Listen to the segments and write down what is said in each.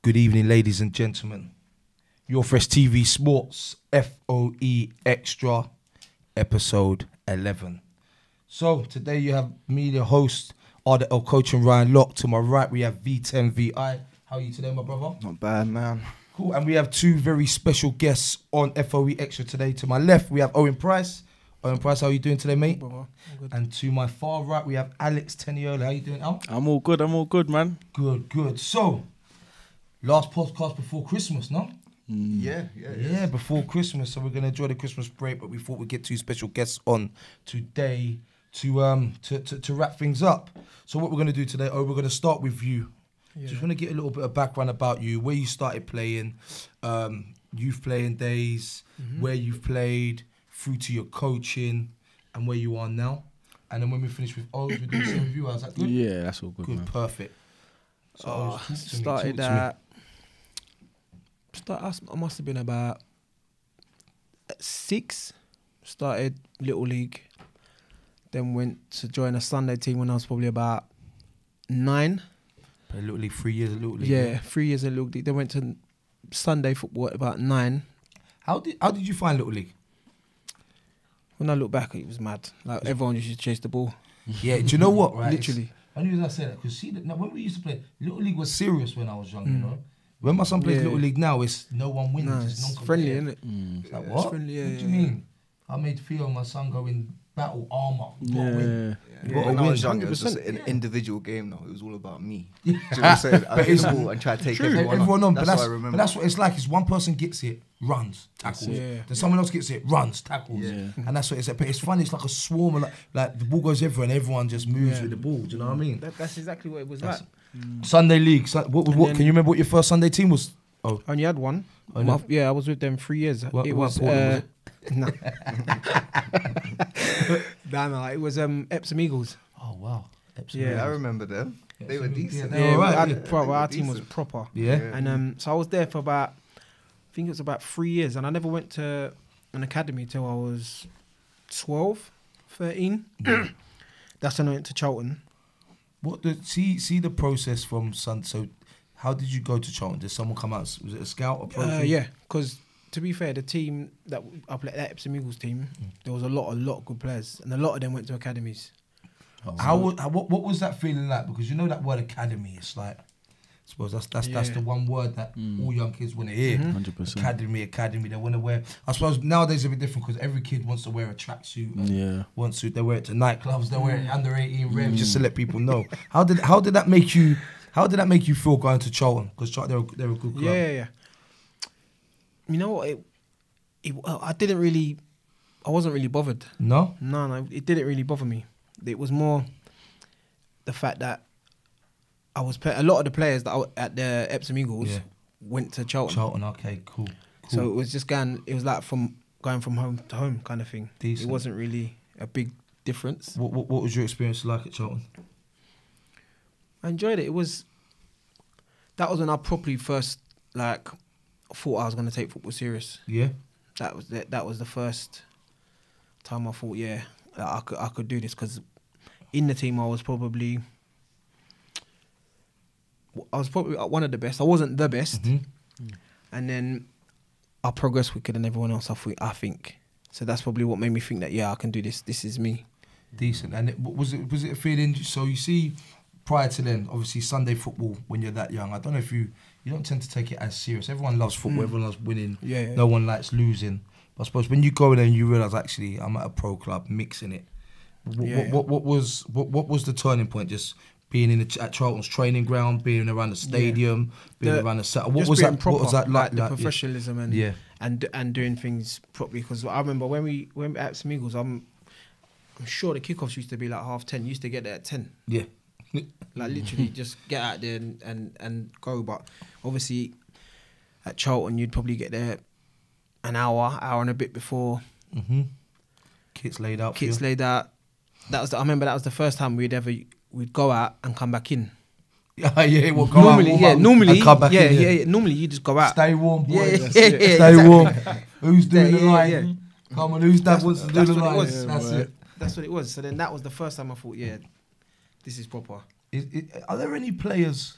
Good evening, ladies and gentlemen. Your Fresh TV Sports FOE Extra, episode 11. So today you have me, the host, RDL Coach and Ryan Locke. To my right, we have V10VI. How are you today, my brother? Not bad, man. Cool. And we have two very special guests on FOE Extra today. To my left, we have Owen Price. Owen Price, how are you doing today, mate? Good. And to my far right, we have Alex Teniola. How you doing, Al? I'm all good, man. Good. So, last podcast before Christmas, no? Yeah, Before Christmas. So we're gonna enjoy the Christmas break, but we thought we'd get two special guests on today to wrap things up. So what we're gonna do today, we're gonna start with you. Just want to get a little bit of background about you, where you started playing, youth playing days, where you've played, through to your coaching, and where you are now. And then when we finish with O's, we do the same with you. Is that good? Yeah, that's all good, Good, man. perfect. So I must have been about 6. Started Little League. Then went to join a Sunday team when I was probably about 9. Played Little League, 3 years of Little League. Yeah, 3 years in Little League. Then went to Sunday football at about 9. How did you find Little League? When I look back, it was mad. Like everyone used to chase the ball. Yeah, do you know what, right? Literally. Only reason I say that, because see, now when we used to play, Little League was serious when I was young, you know? When my son plays Little League now, it's no one wins. No, it's it's friendly, isn't it? It's like, what? friendly, What do you mean? I made Theo and my son go in battle armour. You gotta win. You gotta When I win. was young, it was just 100%. an individual game now. It was all about me. Do you know what I'm saying? I hit the ball and try to take everyone on. but That's what I remember. But that's what it's like. Is one person gets it, runs, tackles. Yeah. Then someone else gets it, runs, tackles. Yeah. And that's what it's like. But it's funny. It's like a swarm of like the ball goes everywhere and everyone just moves with the ball. Do you know what I mean? That's exactly what it was like. Sunday league. What can you remember what your first Sunday team was? Oh, I only had one. Oh, no? I was with them 3 years. What it was Portland no. No, it was Epsom Eagles. oh wow. Yeah, I remember them. They were decent. they were alright, Our team was proper. Yeah. And so I was there for about, I think it was about 3 years, and I never went to an academy till I was 12, 13. That's when I went to Charlton. See the process from Sun. So, how did you go to Charlton? Did someone come out? Was it a scout approach? Yeah, because to be fair, the team that I played, that Epsom Eagles team, there was a lot of good players, and a lot of them went to academies. What was that feeling like? Because you know that word academy. It's like, I suppose that's the one word that all young kids want to hear. 100%. Academy. They want to wear. I suppose nowadays it's a bit different because every kid wants to wear a tracksuit. Wants to. They wear it to nightclubs. They wear it under 18 rev just to let people know. How did that make you? How did that make you feel going to Charlton? Because they're a good club. Yeah. You know what? I wasn't really bothered. No. No, it didn't really bother me. It was more the fact that a lot of the players that at the Epsom Eagles went to Charlton. Charlton, okay, cool. So it was just it was like going from home to home kind of thing. Decent. It wasn't really a big difference. What was your experience like at Charlton? I enjoyed it. That was when I properly first thought I was going to take football serious. Yeah. That was the first time I thought, I could do this, because in the team I was probably one of the best. I wasn't the best, and then I progressed quicker than everyone else. I think so. That's probably what made me think that I can do this. This is me. Decent. And was it a feeling? So you see, prior to then, obviously Sunday football when you're that young. I don't know if you don't tend to take it as serious. Everyone loves football. Everyone loves winning. Yeah. No one likes losing. But I suppose when you go in there and you realise actually I'm at a pro club, mixing it. What was the turning point? Just being at Charlton's training ground, being around the stadium, being around the set. What was that like? The professionalism yeah. and doing things properly. Because I remember when we went at Epsom Eagles, I'm sure the kickoffs used to be like 10:30. Used to get there at 10. Yeah. Like literally just get out there and go. But obviously at Charlton you'd probably get there an hour and a bit before. Kits laid out. I remember that was the first time we'd go out and come back in. Yeah, we'll go normally, out, yeah, normally, come back in, yeah. Normally you just go out. Stay warm, boy. Yeah, Stay exactly. warm. Who's doing the line? Yeah. Come on, who's that wants to do the what line? it was. That's it. That's what it was. So then that was the first time I thought, this is proper. Are there any players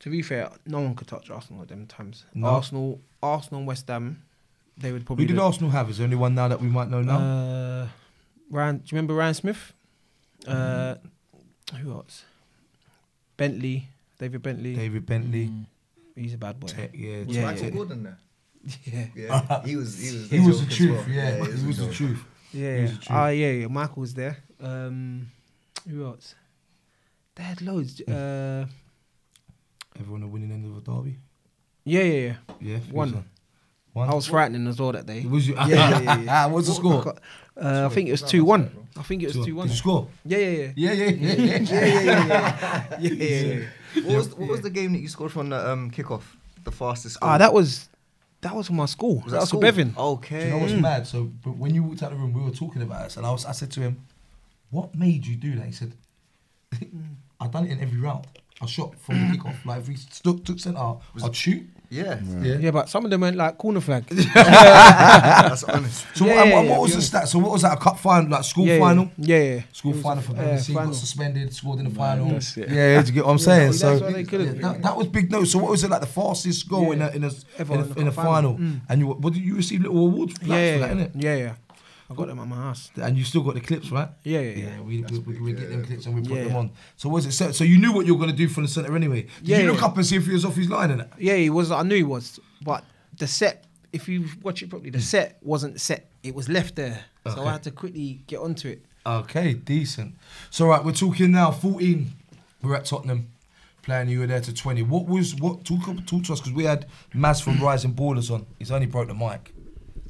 To be fair, no one could touch Arsenal at them times. No. Arsenal, and West Ham, they would probably. Who did Arsenal have? Is there anyone now that we might know now? Ryan, do you remember Ryan Smith? Who else? Bentley, David Bentley. David Bentley. He's a bad boy. Yeah. Was Michael Gordon there? Yeah. Yeah, he was the as truth. well. Yeah, he was the joke. truth. Yeah. Yeah. Michael was there. Who else? They had loads. Everyone the winning end of a derby. Yeah. Yeah. One. One. I was frightening as well that day. Was you? Yeah. What's the score? I think it was 2-1. I think it was 2-1. Did you score? Yeah. Yeah. What was the game that you scored from the kickoff? The fastest score? That was from my school. Was that was for school? Bevan. Okay. Do you know what's mad? So, but when you walked out of the room, we were talking about this, and I said to him, "What made you do that?" He said, "I done it in every round. I shot from the kickoff. Like if we took centre, I'd shoot." Yeah. Yeah, but some of them went like corner flag. That's honest. So what was the stat? So what was that? A cup final, like school final? Yeah. School final for BBC, final. got suspended, scored in the final. That's it. Yeah, do you get what I'm saying? that's So why they couldn't. that was big note. So what was it like the fastest goal in a Ever final? And what did you receive little awards for that, innit? Yeah. I got them at my house. And you still got the clips, right? Yeah. We get them clips and we put Yeah, them yeah. on. So was it? So you knew what you were going to do from the centre anyway. Did you look up and see if he was off his line in it? Yeah, he was. I knew he was. But the set, if you watch it properly, the set wasn't set. It was left there. So I had to quickly get onto it. Okay, decent. So right, we're talking now. 14, we're at Tottenham, playing. You were there to 20. Talk to us because we had Maz from Rising Ballers on. He's only broke the mic.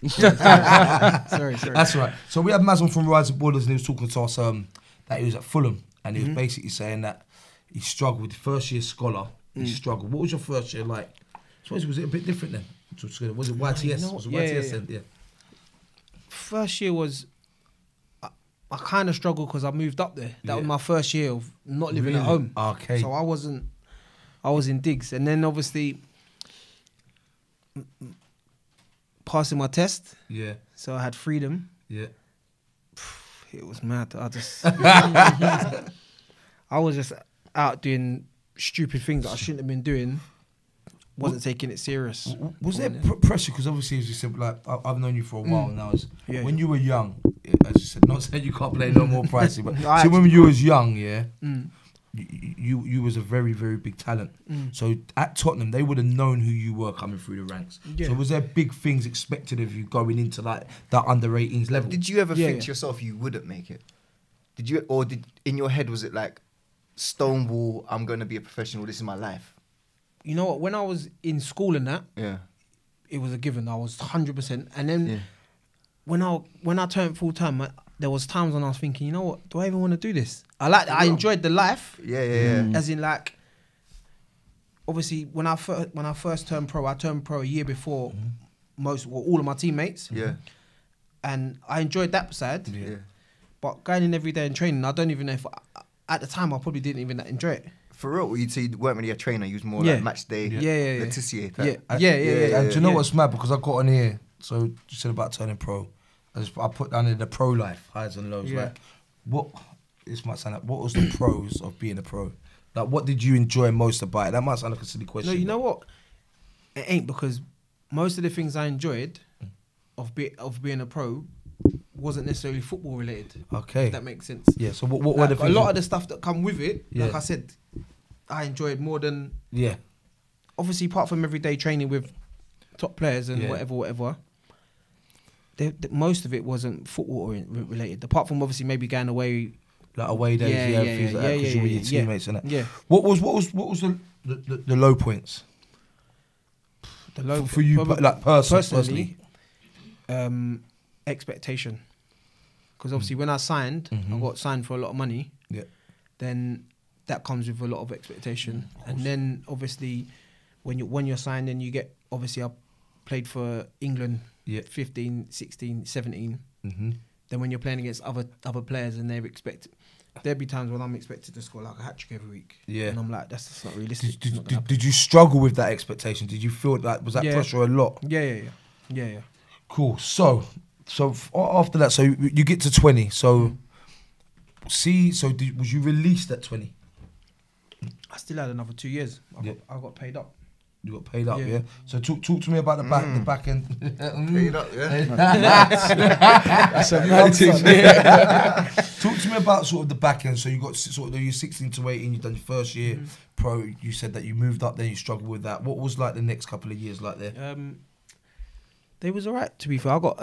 Sorry. That's right. So we had Maz on from Rising Ballers, and he was talking to us that he was at Fulham, and he was basically saying that he struggled with first year scholar. He struggled. What was your first year like? Was it a bit different then? Was it YTS? Was it YTS then? Yeah. First year was. I kind of struggled because I moved up there. That was my first year of not living at home. Okay. So I was in digs, and then obviously passing my test. Yeah. So I had freedom. Yeah. It was mad. I was just out doing stupid things that I shouldn't have been doing. Wasn't taking it serious. Was there pressure? Because obviously, as you said, like I've known you for a while now. When you were young, as you said, not saying you can't play no more pricey, but see, when you was young, you was a very, very big talent. So at Tottenham, they would have known who you were coming through the ranks. So was there big things expected of you going into like that under 18s level? Did you ever think to yourself you wouldn't make it? Did you, or did in your head was it like Stonewall? I'm going to be a professional. This is my life. You know what? When I was in school and that, it was a given. I was 100%. And then when I turned full time, there was times when I was thinking, you know what? Do I even want to do this? I enjoyed the life. Yeah. As in like, obviously when I first turned pro, I turned pro a year before all of my teammates. Yeah. And I enjoyed that side. Yeah. But going in every day and training, I don't even know if at the time I probably didn't even enjoy it. For real, you'd say you weren't really a trainer. You was more like match day. Yeah. Letitia. And do you know what's mad? Because I got on here. So you said about turning pro. I put down in the pro life, highs and lows. Yeah. Like, what? This might sound like, what was the pros of being a pro? Like, what did you enjoy most about it? That might sound like a silly question. No, you know what? It ain't, because most of the things I enjoyed of being a pro wasn't necessarily football related. Okay. If that makes sense. Yeah. So what were the things? A lot of the stuff that come with it, like I said, I enjoyed more than obviously apart from everyday training with top players and whatever. Most of it wasn't football related. Apart from obviously maybe going away, like away days, things like that, because you were your teammates and that. Yeah. What was the low points? The low for you, like personally. Expectation, because obviously when I signed, I got signed for a lot of money. Yeah. Then that comes with a lot of expectation, and then obviously when you're signed, then you get, obviously I played for England 15, 16, 17. Then when you're playing against other players and there'd be times when I'm expected to score like a hat-trick every week. Yeah. And I'm like, that's just not realistic. Did you struggle with that expectation? Did you feel like, was that pressure a lot? Yeah. Cool. So after that, so you get to 20. So was you released at 20? I still had another 2 years. Yeah. I got paid up. You got paid up, yeah. Yeah. So talk to me about the back end. Paid up, yeah. That's a mad thing. Talk to me about sort of the back end. So you got sort of you're 16 to 18. You've done your first year pro. You said that you moved up, then you struggled with that. What was like the next couple of years like there? They was alright, to be fair. I got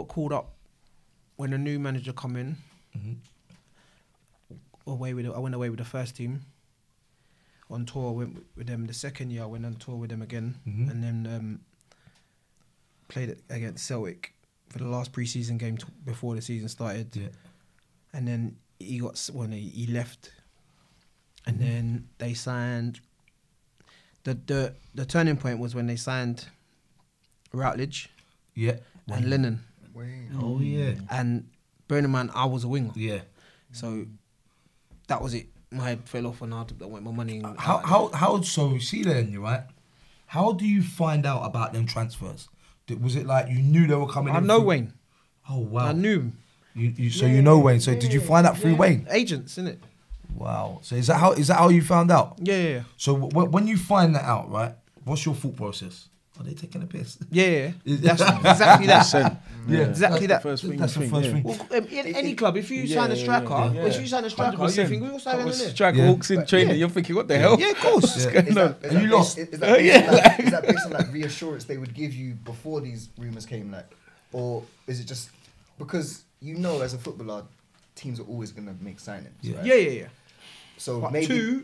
called up when a new manager come in. I went away with the first team. On tour, I went with them. The second year, I went on tour with them again, and then played it against Celtic for the last pre-season game before the season started. Yeah. And then he left, and then they signed. The turning point was when they signed Routledge, Yeah. and Lennon. Oh yeah. And bearing in mind, I was a winger, Yeah. so that was it. My head fell off and I went my money. How so? See then, you right. How do you find out about them transfers? Was it like you knew they were coming? I in know through- Wayne. Oh wow. I knew him. So you know Wayne. So did you find out through Wayne? Agents, innit? Wow. So is that how you found out? Yeah. So when you find that out, right? What's your thought process? Are they taking a piss? Yeah. That's exactly that. Yeah. Exactly that. First thing That's you the think, first yeah. thing. Well, in any club, if you sign a striker, if you sign a striker, you 100%. think we all sign in there. Striker Yeah. walks in training, you're thinking, what the hell? Yeah, of course. Yeah. What's going on? And you lost. Is that based on like reassurance they would give you before these rumours came, like, or is it just because you know as a footballer, teams are always gonna make signings? Yeah. Right? Yeah. So But maybe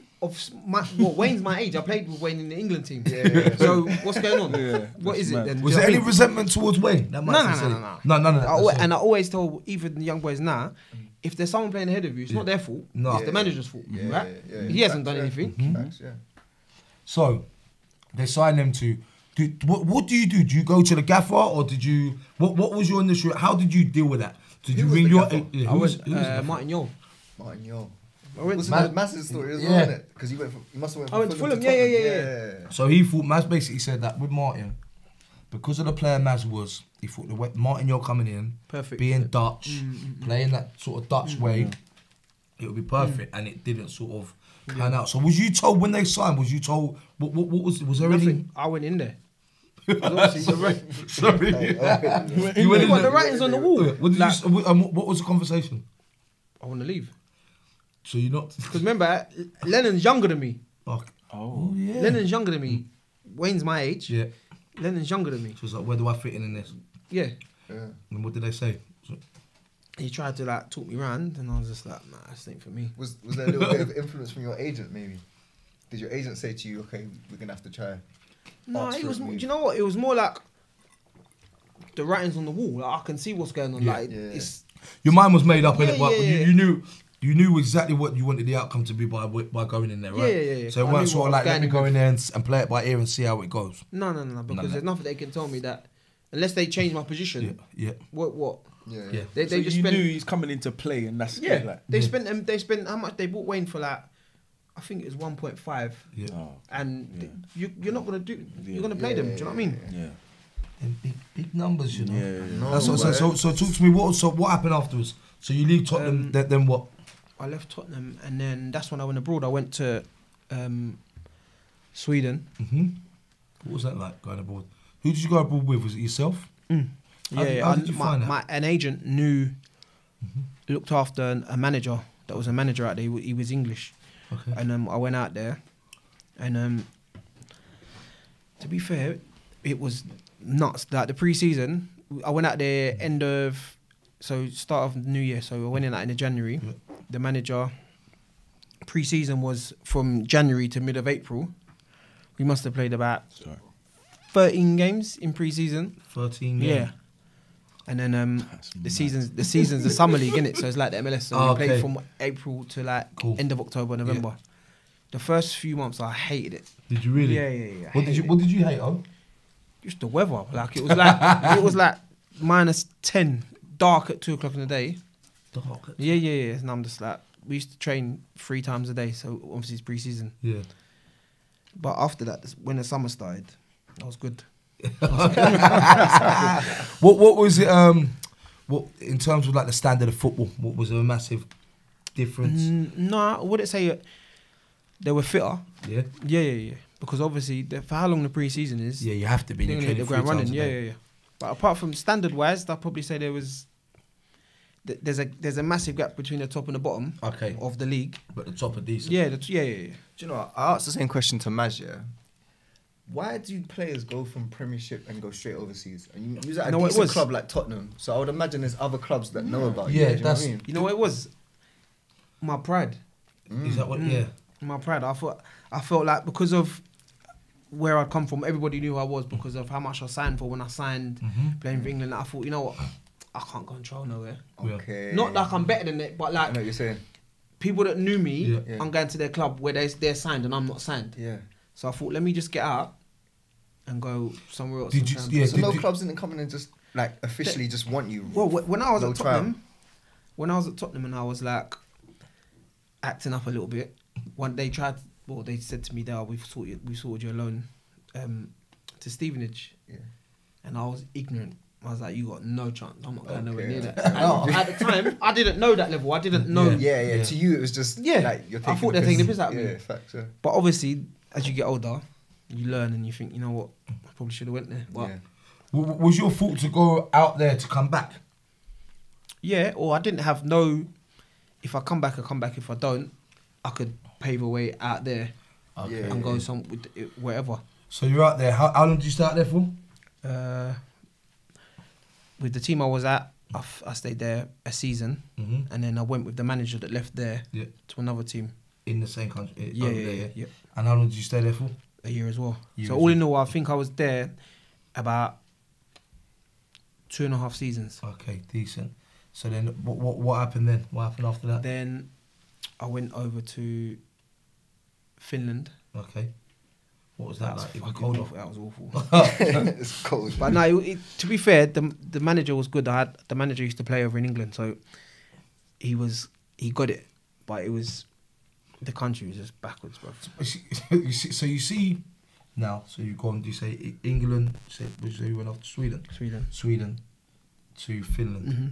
Wayne's my age. I played with Wayne in the England team. Yeah. So what's going on? Yeah, What is it mad. then? Was Do there you any know what I mean? resentment towards Wayne? That No. None of that. And I always tell even the young boys now, if there's someone playing ahead of you, it's not their fault. No. It's the manager's fault, Yeah, right? yeah. He hasn't done Facts, yeah. anything. Facts, yeah. So they signed them to. What do you do? Do you go to the gaffer or did you? What was your initial? How did you deal with that? Did Who you was ring the your? gaffer? Yeah, I who was went the gaffer? Martin Yole. Martin, yo. I went Was to a massive story as well, Yeah. isn't it? Because you must have went I went to Fulham, Tottenham. yeah. So he thought Maz basically said that with Martin, because of the player Maz was, he thought the way Martin you're coming in, Perfect. being Dutch, playing that sort of Dutch way, it would be perfect, and it didn't sort of pan out. So was you told when they signed? Was you told what was there any? Nothing. I went in there. 'Cause obviously Sorry, Okay. you went in What, there. the writing's on the wall. What did you? What was the conversation? I want to leave. So you're not. Because remember, Lennon's younger than me. Oh yeah. Lennon's younger than me. Wayne's my age. Yeah. Lennon's younger than me. So it's like, where do I fit in this? Yeah. Yeah. And what did they say? He tried to like talk me round, and I was just like, nah, this ain't for me. Was there a little bit of influence from your agent, maybe? Did your agent say to you, okay, we're going to have to try? No, Ask it for was. a Do move. you know what? It was more like the writing's on the wall. Like, I can see what's going on. Yeah. Like Yeah. it's Your mind was made up, Yeah, innit? But yeah. you knew exactly what you wanted the outcome to be by going in there, right? Yeah. So it I weren't knew sort of what I like, was let me going go in there and play it by ear and see how it goes. no, because no. there's nothing they can tell me that unless they change my position. Yeah. What? Yeah. Yeah. They So just you spent. knew he's coming into play, and that's Yeah, it, like. they spent. They spent how much? They bought Wayne for like, I think it was 1.5. Yeah. Oh, And you're not gonna do. You're gonna play Yeah, them. Do you know what I mean? yeah. And big numbers, you know. Yeah. No, That's what I said. So talk to me. What happened afterwards? So you leave Tottenham. Then what? I left Tottenham, and then that's when I went abroad. I went to Sweden. What was that like going abroad? Who did you go abroad with? Was it yourself? How did you find that? An agent knew, looked after a manager that was a manager out there. He was English, Okay. and I went out there, and to be fair, it was nuts. Like the pre-season, I went out there start of New Year. So I went in the January. Yeah. The manager pre-season was from January to mid of April. We must have played about 13 games in pre-season. 13. Yeah. And then the season's the summer league, innit? So it's like the MLS. So we Okay. played from April to like Cool. end of October, November. The first few months I hated it. Did you really? Yeah. What did you hate? Oh. Just the weather. Like it was like -10, dark at 2:00 in the day. Dark. Yeah. And I'm just like, we used to train 3 times a day, so obviously it's pre-season. Yeah. But after that, when the summer started, that was good. What was it? What in terms of like the standard of football? What was there a massive difference? No, I wouldn't say they were fitter. Yeah. Yeah. Because obviously, for how long the pre-season is, Yeah, you have to be. they're You're going to hit training the 3 ground times running. a day. Yeah. But apart from standard-wise, I'd probably say there's a massive gap between the top and the bottom Okay. of the league. But the top are decent. Yeah. Do you know what? I asked the same question to Maj, yeah? Why do players go from Premiership and go straight overseas? And you was at a what it decent was? club like Tottenham, so I would imagine there's other clubs that know about Yeah, you. Do you know what that's- I mean? You know what it was? My pride. Is that what? Yeah. My pride. I felt like because of where I'd come from, everybody knew who I was because of how much I signed for when I signed playing for England. I thought, you know what, I can't go and trial nowhere. Okay. Not like I'm better than it, but I like know what you're saying. people that knew me, Yeah. I'm going to their club where they're signed and I'm not signed. Yeah. So I thought, let me just get out and go somewhere else. Did and you- try and- yeah, So did- no did- clubs didn't come in and just like officially just want you. Well, when I was no at trial. Tottenham, and I was like acting up a little bit. When they said to me, "Dale, we've sorted you a loan to Stevenage," Yeah. and I was ignorant. I was like, "You got no chance. I'm not going nowhere near Okay. that." And at the time, I didn't know that level. I didn't know. Yeah. To you, it was just Yeah. like you're taking I thought they're taking the piss out of me. Yeah, facts. Yeah. But obviously, as you get older, you learn and you think, you know what, I probably should have went there. But Yeah. Was your thought to go out there to come back? yeah, or I didn't have no. If I come back, I come back. If I don't, I could pave a way out there Okay. and go wherever. So you're out there. How long did you stay out there for? With the team I was at, I stayed there a season, Mm-hmm. and then I went with the manager that left there Yeah. to another team. In the same country. Yeah, over yeah, there, yeah. And how long did you stay there for? A year as well. Year So as all well. in all, I think I was there about 2.5 seasons. Okay, decent. So then, what happened then? What happened after that? Then I went over to Finland. Okay. What was that, That was like? It was fucking cold. awful. That was awful. It's cold. But no, to be fair, the manager was good. The manager used to play over in England, so he got it. But it was the country was just backwards, bro. So you see now. So you go on. You say England. So you went off to Sweden. Sweden to Finland. Mm-hmm.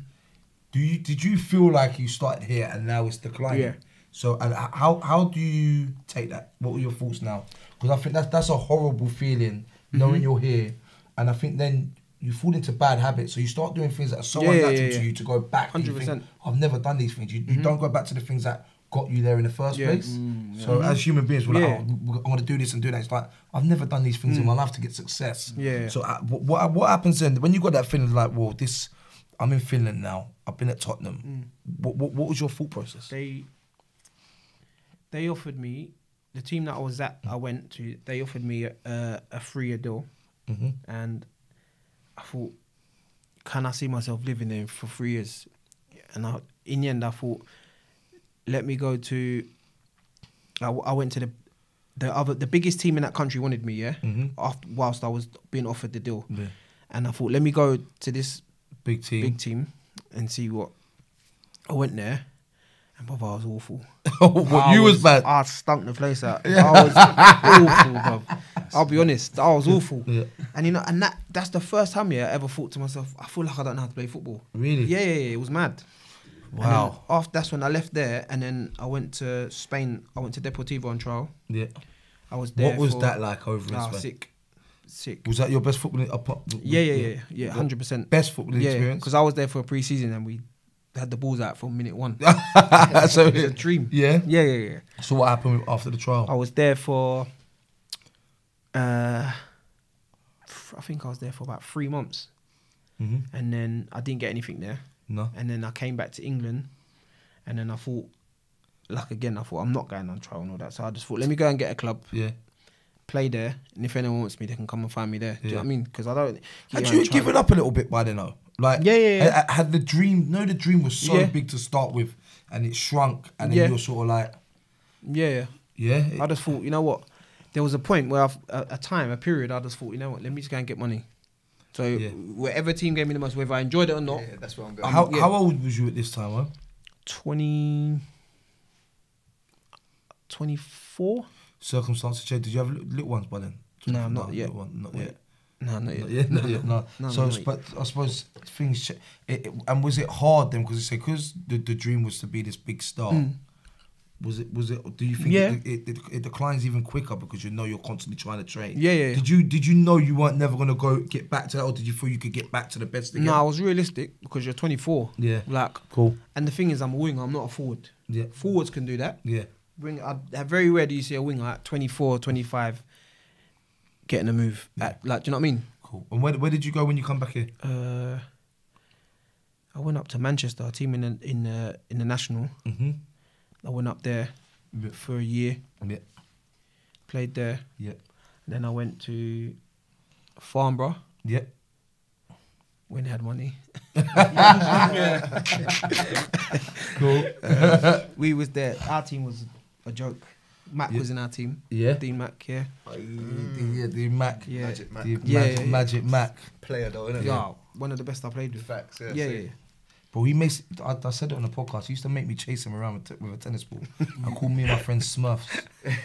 Did you feel like you started here and now it's declining? Yeah. So and how do you take that? What were your thoughts now? Because I think that's a horrible feeling knowing you're here, and I think then you fall into bad habits. So you start doing things that are so unnatural to you to go back. and you think, 100%. I've never done these things. You don't go back to the things that got you there in the first place. So as human beings, we're like, I'm going to do this and do that. It's like, I've never done these things in my life to get success. Yeah. So what happens then when you got that feeling like, well, I'm in Finland now. I've been at Tottenham. What was your thought process? They offered me, the team that I went to, they offered me a 3-year deal, and I thought, can I see myself living there for 3 years? And in the end, I thought, let me go to. I went to the biggest team in that country wanted me, yeah. Whilst I was being offered the deal, and I thought, let me go to this Big team. and see what. I went there, and brother, I was awful. You was bad. I stunk the place out. I was awful, bruv. I'll be honest, I was awful. Yeah. And you know, and that's the first time I ever thought to myself, I feel like I don't know how to play football. Really? Yeah, it was mad. Wow. That's when I left there, and then I went to Spain. I went to Deportivo on trial. Yeah. I was there. What was that like over in Spain? Sick. Was that your best footballing? Yeah, 100%. Best footballing experience. Because I was there for a pre-season and we had the balls out from minute one. So It was a dream. Yeah. Yeah. So what happened after the trial? I was there for, I think I was there for about 3 months, and then I didn't get anything there. No. And then I came back to England, and then I thought, I'm not going on trial and all that. So I just thought, let me go and get a club. Yeah. Play there, and if anyone wants me, they can come and find me there. Do you know what I mean? Because I don't. Had you given up a little bit by then, though? Like, Yeah. Had the dream? No, the dream was so Yeah. big to start with, and it shrunk, and then you're sort of like, Yeah. yeah. I just thought, you know what? There was a point where a period, I just thought, you know what? Let me just go and get money. So whatever team gave me the most, whether I enjoyed it or not. Yeah, that's where I'm going. How old was you at this time, huh? 24. Circumstances changed. Did you have little ones by then? No, not yet. Not yet. No, not yet. Yeah, no. No, So, not yet. but I suppose things. And was it hard then? Because the dream was to be this big star. Was it? Do you think Yeah. it declines even quicker because you know you're constantly trying to train? Yeah. Did you know you weren't never gonna get back to that, or did you feel you could get back to the best again? No, I was realistic because you're 24. Yeah. Like, Cool. and the thing is, I'm a winger. I'm not a forward. Yeah. Forwards can do that. Yeah. Very rare do you see a winger at 24, 25 getting a move. Yeah. Do you know what I mean? Cool. And where did you go when you come back here? I went up to Manchester, a team in the national. Mm-hmm. I went up there for a year, Yeah. played there. Yeah. Then I went to Farnborough Yeah. when they had money. Cool. We was there. Our team was a joke. Mac Yeah. was in our team. Yeah. Dean Mac, yeah. The Mac. Yeah. Magic Mac. The Yeah. Magic Mac. Player though, isn't it? Yeah, one of the best I played with. Facts. Yeah. Yeah. But he makes. I said it on the podcast. He used to make me chase him around with a tennis ball. I called me and my friends Smurfs.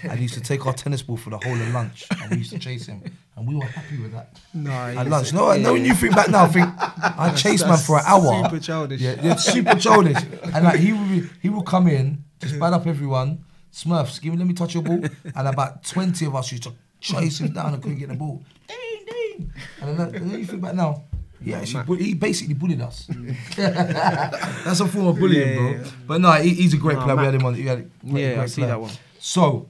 And he used to take our tennis ball for the whole of lunch, and we used to chase him, and we were happy with that. No, At lunch. No, when you think back now, I think I chased man for an hour. Super childish. Yeah, super childish. And like he would come in, just bad up everyone. Smurfs, let me touch your ball. And about 20 of us used to chase him down and couldn't get the ball. Ding. And then you think back now. Yeah, he basically bullied us. That's a form of bullying, bro. Yeah. But no, he's a great player. We had him on. He had a great I see player. that one. So,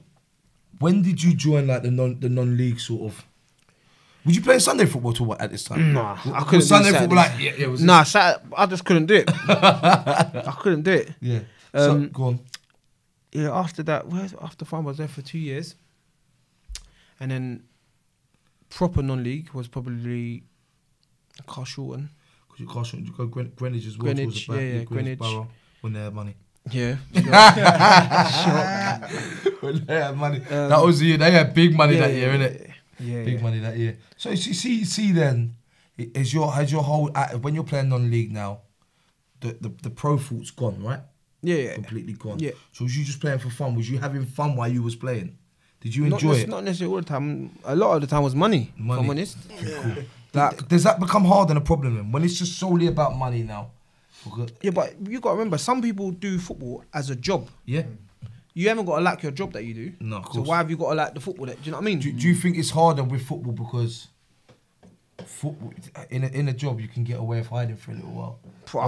when did you join like the non-league sort of? Would you play Sunday football at this time? Nah, I Was couldn't do Sunday Saturdays. football like yeah. Was Nah, I just couldn't do it. I couldn't do it. yeah. So go on. Yeah, after that, after Farm I was there for 2 years, and then proper non-league was probably Carshalton. Because you Carson, you go Greenwich as well. Greenwich, towards the back, yeah, Greenwich. Borough, when they had money. Yeah. When they had money. That was the year. They had big money that year, innit? Yeah. Big money that year. So you see has your whole when you're playing non-league now, the pro thought's gone, right? Yeah. Completely gone. Yeah. So was you just playing for fun? Was you having fun while you was playing? Did you enjoy it? Not necessarily all the time. A lot of the time was money. If I'm honest. Cool. Does that become hard and a problem then? When it's just solely about money now? Yeah, but you got to remember, some people do football as a job. Yeah. You haven't got to like your job that you do. No, of So course. why have you got to like the football? Do you know what I mean? Do you think it's harder with football because football in a job you can get away with hiding for a little while?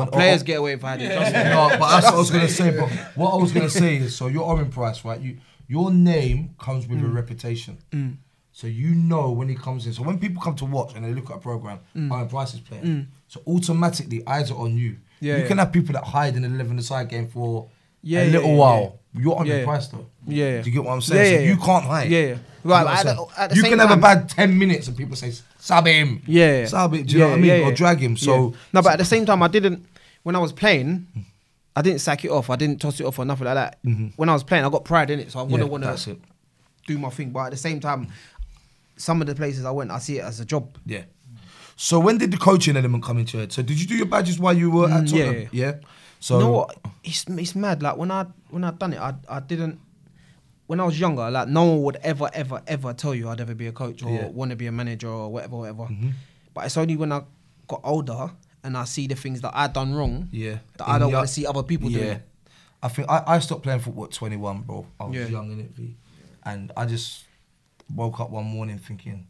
Players get away with hiding. trust me. No, but that's what I was gonna say. But what I was gonna say is, so you're Owen Price, right? Your name comes with a reputation. So you know when he comes in. So when people come to watch and they look at a program, Owen Price is playing. So automatically eyes are on you. Yeah, You can have people that hide in the 11-a-side game for Yeah, a little yeah, while. You're Owen Yeah. Price though. Yeah. Do you get what I'm saying? So you can't hide. Yeah. You know Right, what I'm but saying? at the You same can have a time- bad 10 minutes and people say, sub him. Yeah. Sub it, do you know what I mean? Or drag him. So Yeah. No, but at the same time, when I was playing, I didn't sack it off. I didn't toss it off or nothing like that. When I was playing, I got pride in it. So I yeah, want that's to it. do my thing. But at the same time, some of the places I went, I see it as a job. Yeah. So when did the coaching element come into it? So did you do your badges while you were at Tottenham? Yeah. So You know what? It's mad. Like when I done it, I didn't. When I was younger, like no one would ever tell you I'd ever be a coach or want to be a manager or whatever. But it's only when I got older and I see the things that I done wrong that I don't want to see other people doing. I think I stopped playing football at 21, bro. I was Yeah. young in it, V. And I just woke up one morning thinking,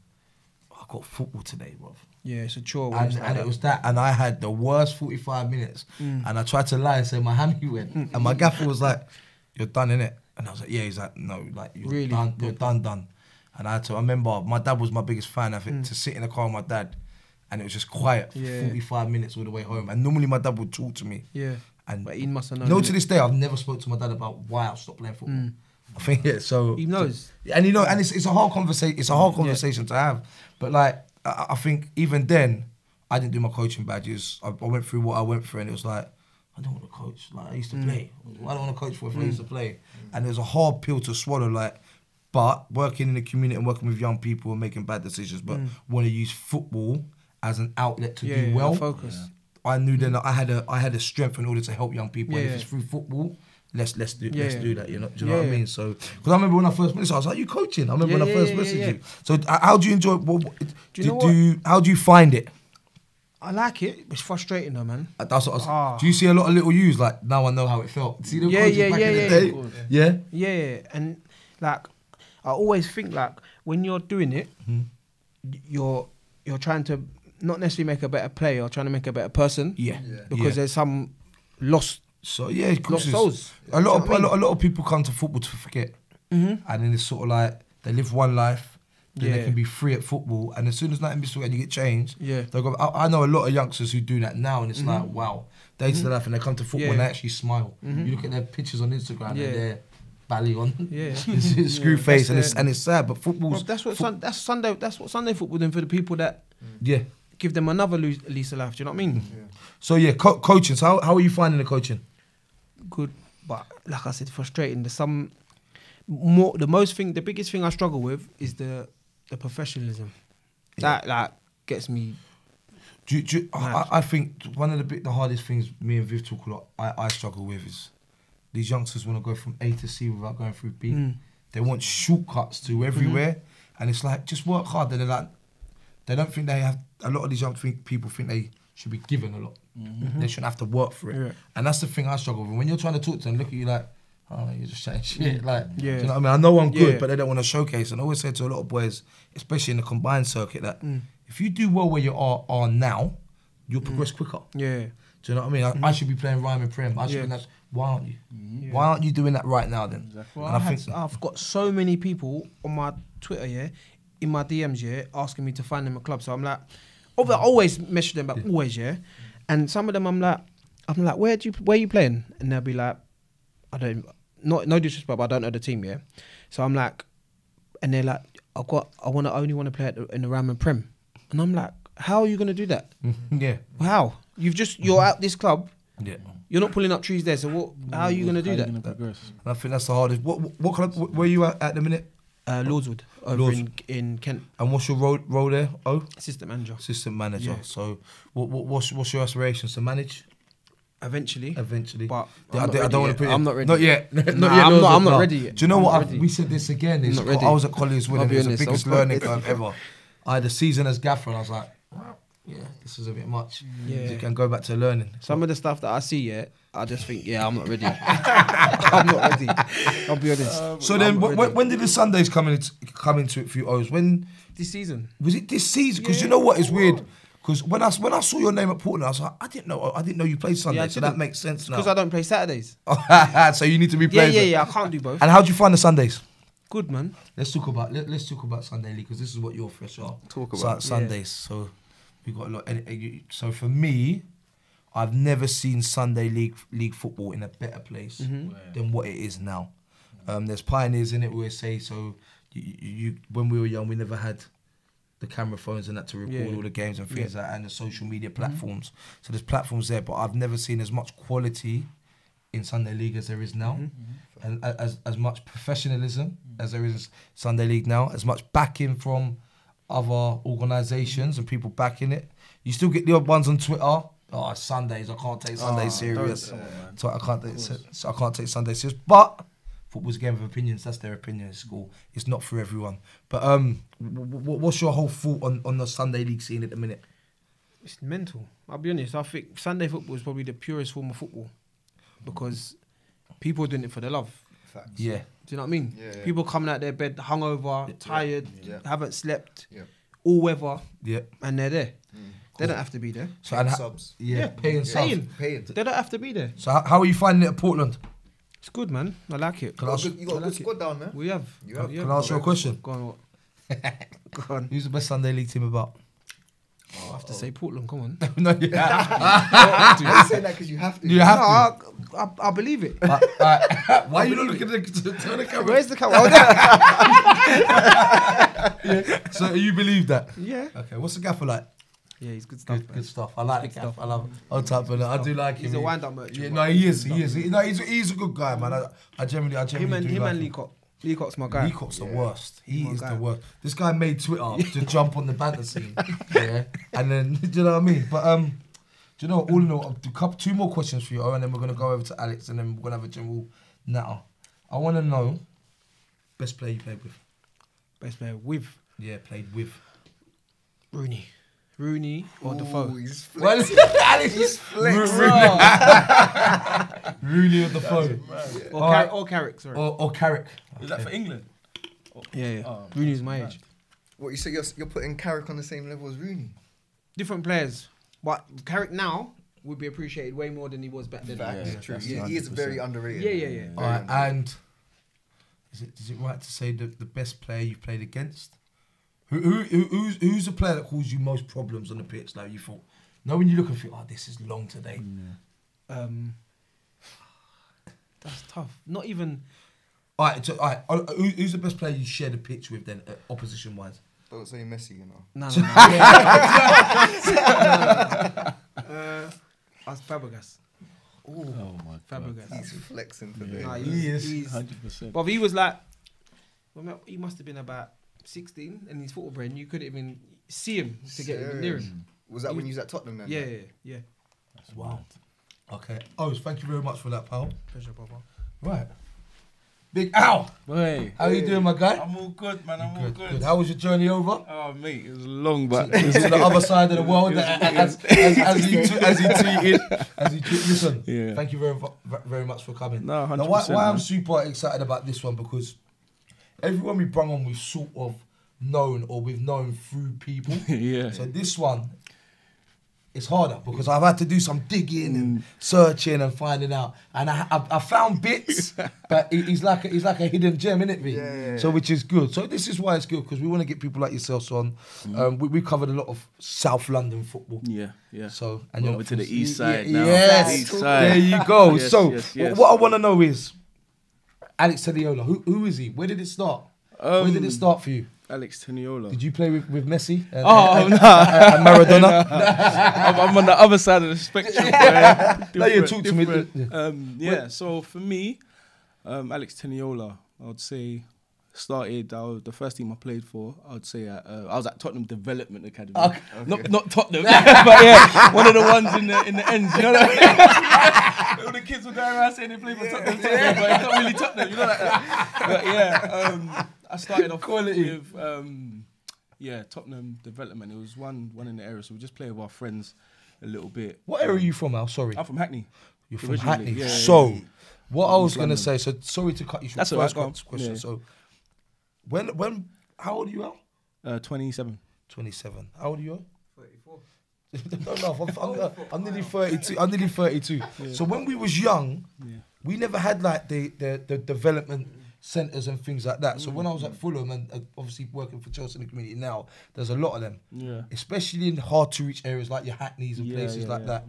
I got football today, bro. Yeah, it's a chore. And it was that, and I had the worst 45 minutes. And I tried to lie and say my hammy went. And my gaffer was like, you're done, innit? And I was like, yeah. He's like, no, like you're Really? done, you're done. And I remember my dad was my biggest fan of it, to sit in the car with my dad, and it was just quiet for 45 minutes all the way home. And normally my dad would talk to me. Yeah. And But he must have known. no, innit? to this day, I've never spoke to my dad about why I stopped playing football. I think so. He knows. And you know, and it's a hard conversation. It's a hard conversation to have. But like, I think even then, I didn't do my coaching badges. I went through what I went through, and it was like, I don't want to coach. Like I used to play. I don't want to coach for if I used to play. And it was a hard pill to swallow. Like, but working in the community and working with young people and making bad decisions, but want to use football as an outlet to do well. Focus. I knew then that I had a strength in order to help young people. And if Yeah. it's through football, let's do Yeah. that. You know, do you know what I Yeah. mean? So, because I remember when I first messaged, I was like, "You coaching?" I remember Yeah, when I first yeah, messaged yeah. you. So, how do you enjoy? Do you know what? How do you find it? I like it. It's frustrating though, man. That's what I was, Ah. Do you see a lot of little yous like now I know how it felt? See the Yeah, coaches yeah, back yeah, in the yeah, day? of course. Yeah. Yeah, and like I always think like when you're doing it, you're trying to not necessarily make a better player, you're trying to make a better person. Yeah. Because there's some lost So yeah, of course lost souls. a lot Do you know what I a lot of people come to football to forget, and then it's sort of like they live one life, then they Yeah. can be free at football, and as soon as nothing and you get changed, Yeah. they'll go. I know a lot of youngsters who do that now, and it's like wow, day to life, and they come to football and they Yeah. actually smile. You look at their pictures on Instagram Yeah. and they're belly on, Yeah. it's screw face, That's and it's sad. But football's Well, that's Sunday football then for the people that yeah. give them another lease of life. Do you know what I mean? So yeah, coaching. So how are you finding the coaching? Good, but like I said, frustrating. There's some more. The biggest thing I struggle with is the professionalism. That like gets me. I think one of the hardest things me and Viv talk a lot. I struggle with is these youngsters want to go from A to C without going through B. They want shortcuts to everywhere, and it's like just work hard. They're like, they don't think they have. A lot of these people think they should be given a lot. They shouldn't have to work for it, Yeah. and that's the thing I struggle with. When you're trying to talk to them, look at you like, oh, you're just chatting shit. Like, Yeah. do you know what I mean? I know I'm good, Yeah. but they don't want to showcase. And I always say to a lot of boys, especially in the combined circuit, that if you do well where you are now, you'll progress quicker. Yeah. Do you know what I mean? I should be playing rhyme and prem. I should be that's why aren't you? Why aren't you doing that right now then? Well, And I think I've got so many people on my Twitter, in my DMs, asking me to find them a club. So I'm like, I always message them back, always, And some of them, I'm like, where you playing? And they'll be like, no disrespect, but I don't know the team, So I'm like, and they're like, I only want to play in the Ram and Prem, and I'm like, how are you gonna do that? yeah. How? You're at this club, Yeah. you're not pulling up trees there. So how are you gonna do that? Progress? I think that's the hardest. What club where you at the minute? Lordswood over Lords. in Kent, And what's your role there? Oh, assistant manager. assistant manager. Yeah. So what's your aspirations to manage Eventually, eventually? but I I'm not don't ready want yet. to put it. I'm not ready. Not yet. Nah, Lords, I'm not no. ready yet. Do you know I'm what? not ready. We said this again. I'm It's not ready. I was at Collins with I'll him. be It was the honest, biggest I was learning not curve ever. I had a season as gaffer, and I was like, wow, yeah, this is a bit much. Yeah. You can go back to learning. Some of the stuff that I see, I just think, I'm not ready. I'm not ready. I'll be honest. So then, I'm not ready. when did the Sundays come into it for you, O's? When This season, was it this season? Because you know what is weird. Because when I saw your name at Portland, I was like, I didn't know you played Sunday, I so that didn't. makes sense now. because I don't play Saturdays. So you need to be playing. Yeah. I can't do both. And how do you find the Sundays? Good, man. Let's talk about Sunday League because this is what you're fresh are. Talk about it. Sundays. So we got a lot. So for me, I've never seen Sunday league football in a better place than what it is now. There's pioneers in it. We always say so. You when we were young, we never had the camera phones and that to record all the games and things like that, and the social media platforms. So there's platforms there, but I've never seen as much quality in Sunday League as there is now, and as much professionalism as there is in Sunday League now, as much backing from other organisations and people backing it. You still get the odd ones on Twitter. Oh, Sundays! I can't take Sundays serious. So I can't take Sundays serious. But football's a game of opinions. That's their opinion. It's cool. It's not for everyone. But what's your whole thought on the Sunday League scene at the minute? It's mental. I'll be honest. I think Sunday football is probably the purest form of football because people are doing it for the love. Facts. Yeah. Do you know what I mean? Yeah. People coming out their bed hungover, tired, Yeah. haven't slept, Yeah. all weather, Yeah. and they're there. They don't have to be there. So Paying subs. paying subs. Paying. They don't have to be there. So how are you finding it at Portland? It's good, man. I like it. Can I ask, You got a good squad down there. We have. You have. can I ask you a question? Go on, what? Go on. Who's the best Sunday League team about? I have to say Portland. Come on. No, I'm saying that because you have to. you have to. No, I believe it. Why are you not looking at the camera? Where's the camera? Oh, So you believe that? yeah. Okay, what's the gaffer like? Yeah, he's good stuff. Good stuff. I like the gaffer. I love him. On top of that, I do like him. He's a wind-up merchant. Yeah, no, he is. He's a good guy, man. I generally Him do and like him. Leacock. Leacock's my guy. Leacock's the worst. He my is guy. the worst. This guy made Twitter to jump on the banter scene. Yeah. And then, do you know what I mean? But Do you know, all in all, I'll do two more questions for you, and then we're going to go over to Alex, and then we're going to have a general natter. I want to know, best player you played with? Best player with Yeah, played with. Rooney or Defoe? He's Well, flexing. Alex, He's flexing. Rooney or Defoe? Or Carrick, sorry. Or Carrick. Is that for England? Yeah. Oh, Rooney's my age. What, you say you're putting Carrick on the same level as Rooney? Different players. But Carrick now would be appreciated way more than he was back then. That's Yeah, true. that's He is 100%. very underrated. Yeah. All right, and is it right to say the best player you've played against? Who's the player that caused you most problems on the pitch? Like you thought, when you look and think, oh, this is long today. That's tough. Not even. All right, who's the best player you share the pitch with then, opposition wise? Don't say Messi, you know. No. That's Fabregas. Oh my God. Fabregas. He's flexing today. Nah, He is. He's, 100%. but he was like, he must have been about 16, and he's football brain. You couldn't even see him to get near him. Was that when you was at Tottenham then? Yeah. Wow. Okay. Thank you very much for that, pal. Pleasure, Papa. Right. Big Al. Hey. How you doing, my guy? I'm all good, man. I'm all good. How was your journey over? Oh, mate, it was long, but To the other side of the world, as he tweeted. Listen, Yeah. thank you very much for coming. No, 100%. Now, why I'm man. super excited about this one, because everyone we brought on, we've sort of known, or we've known through people. Yeah. So this one, it's harder because I've had to do some digging and searching and finding out, and I found bits, but he's like a hidden gem, innit, V? Yeah. So which is good. So this is why it's good, because we want to get people like yourselves on. We covered a lot of South London football. Yeah. So Over to the east side now. Yes, East side. there you go. Yes, So yes. what I want to know is Alex Teniola. Who is he? Where did it start? Where did it start for you? Alex Teniola. Did you play with Messi and Maradona? I'm on the other side of the spectrum. No, you talk to me. So for me, Alex Teniola, I would say, started, the first team I played for, I would say I was at Tottenham Development Academy. Okay. Not Tottenham, but yeah, one of the ones in the ends, you know what I mean? All the kids were going around saying they play for Tottenham, but it's not really Tottenham, you know that. But yeah, I started off with Tottenham Development. It was one in the area, so we just play with our friends a little bit. What area are you from, Al? Sorry. I'm from Hackney. You're from originally, Hackney. yeah. So, what I was East going to London. say, so sorry to cut you short. That's all right, First go on. question. Yeah. So, when, how old are you, Al? 27. 27. How old are you? 34. No, I'm nearly 32. I'm nearly 32. Yeah. So when we was young, Yeah. we never had like the development centres and things like that. So when I was at Fulham and obviously working for Chelsea in the community now, there's a lot of them, Yeah. especially in hard to reach areas like your Hackneys and places like that.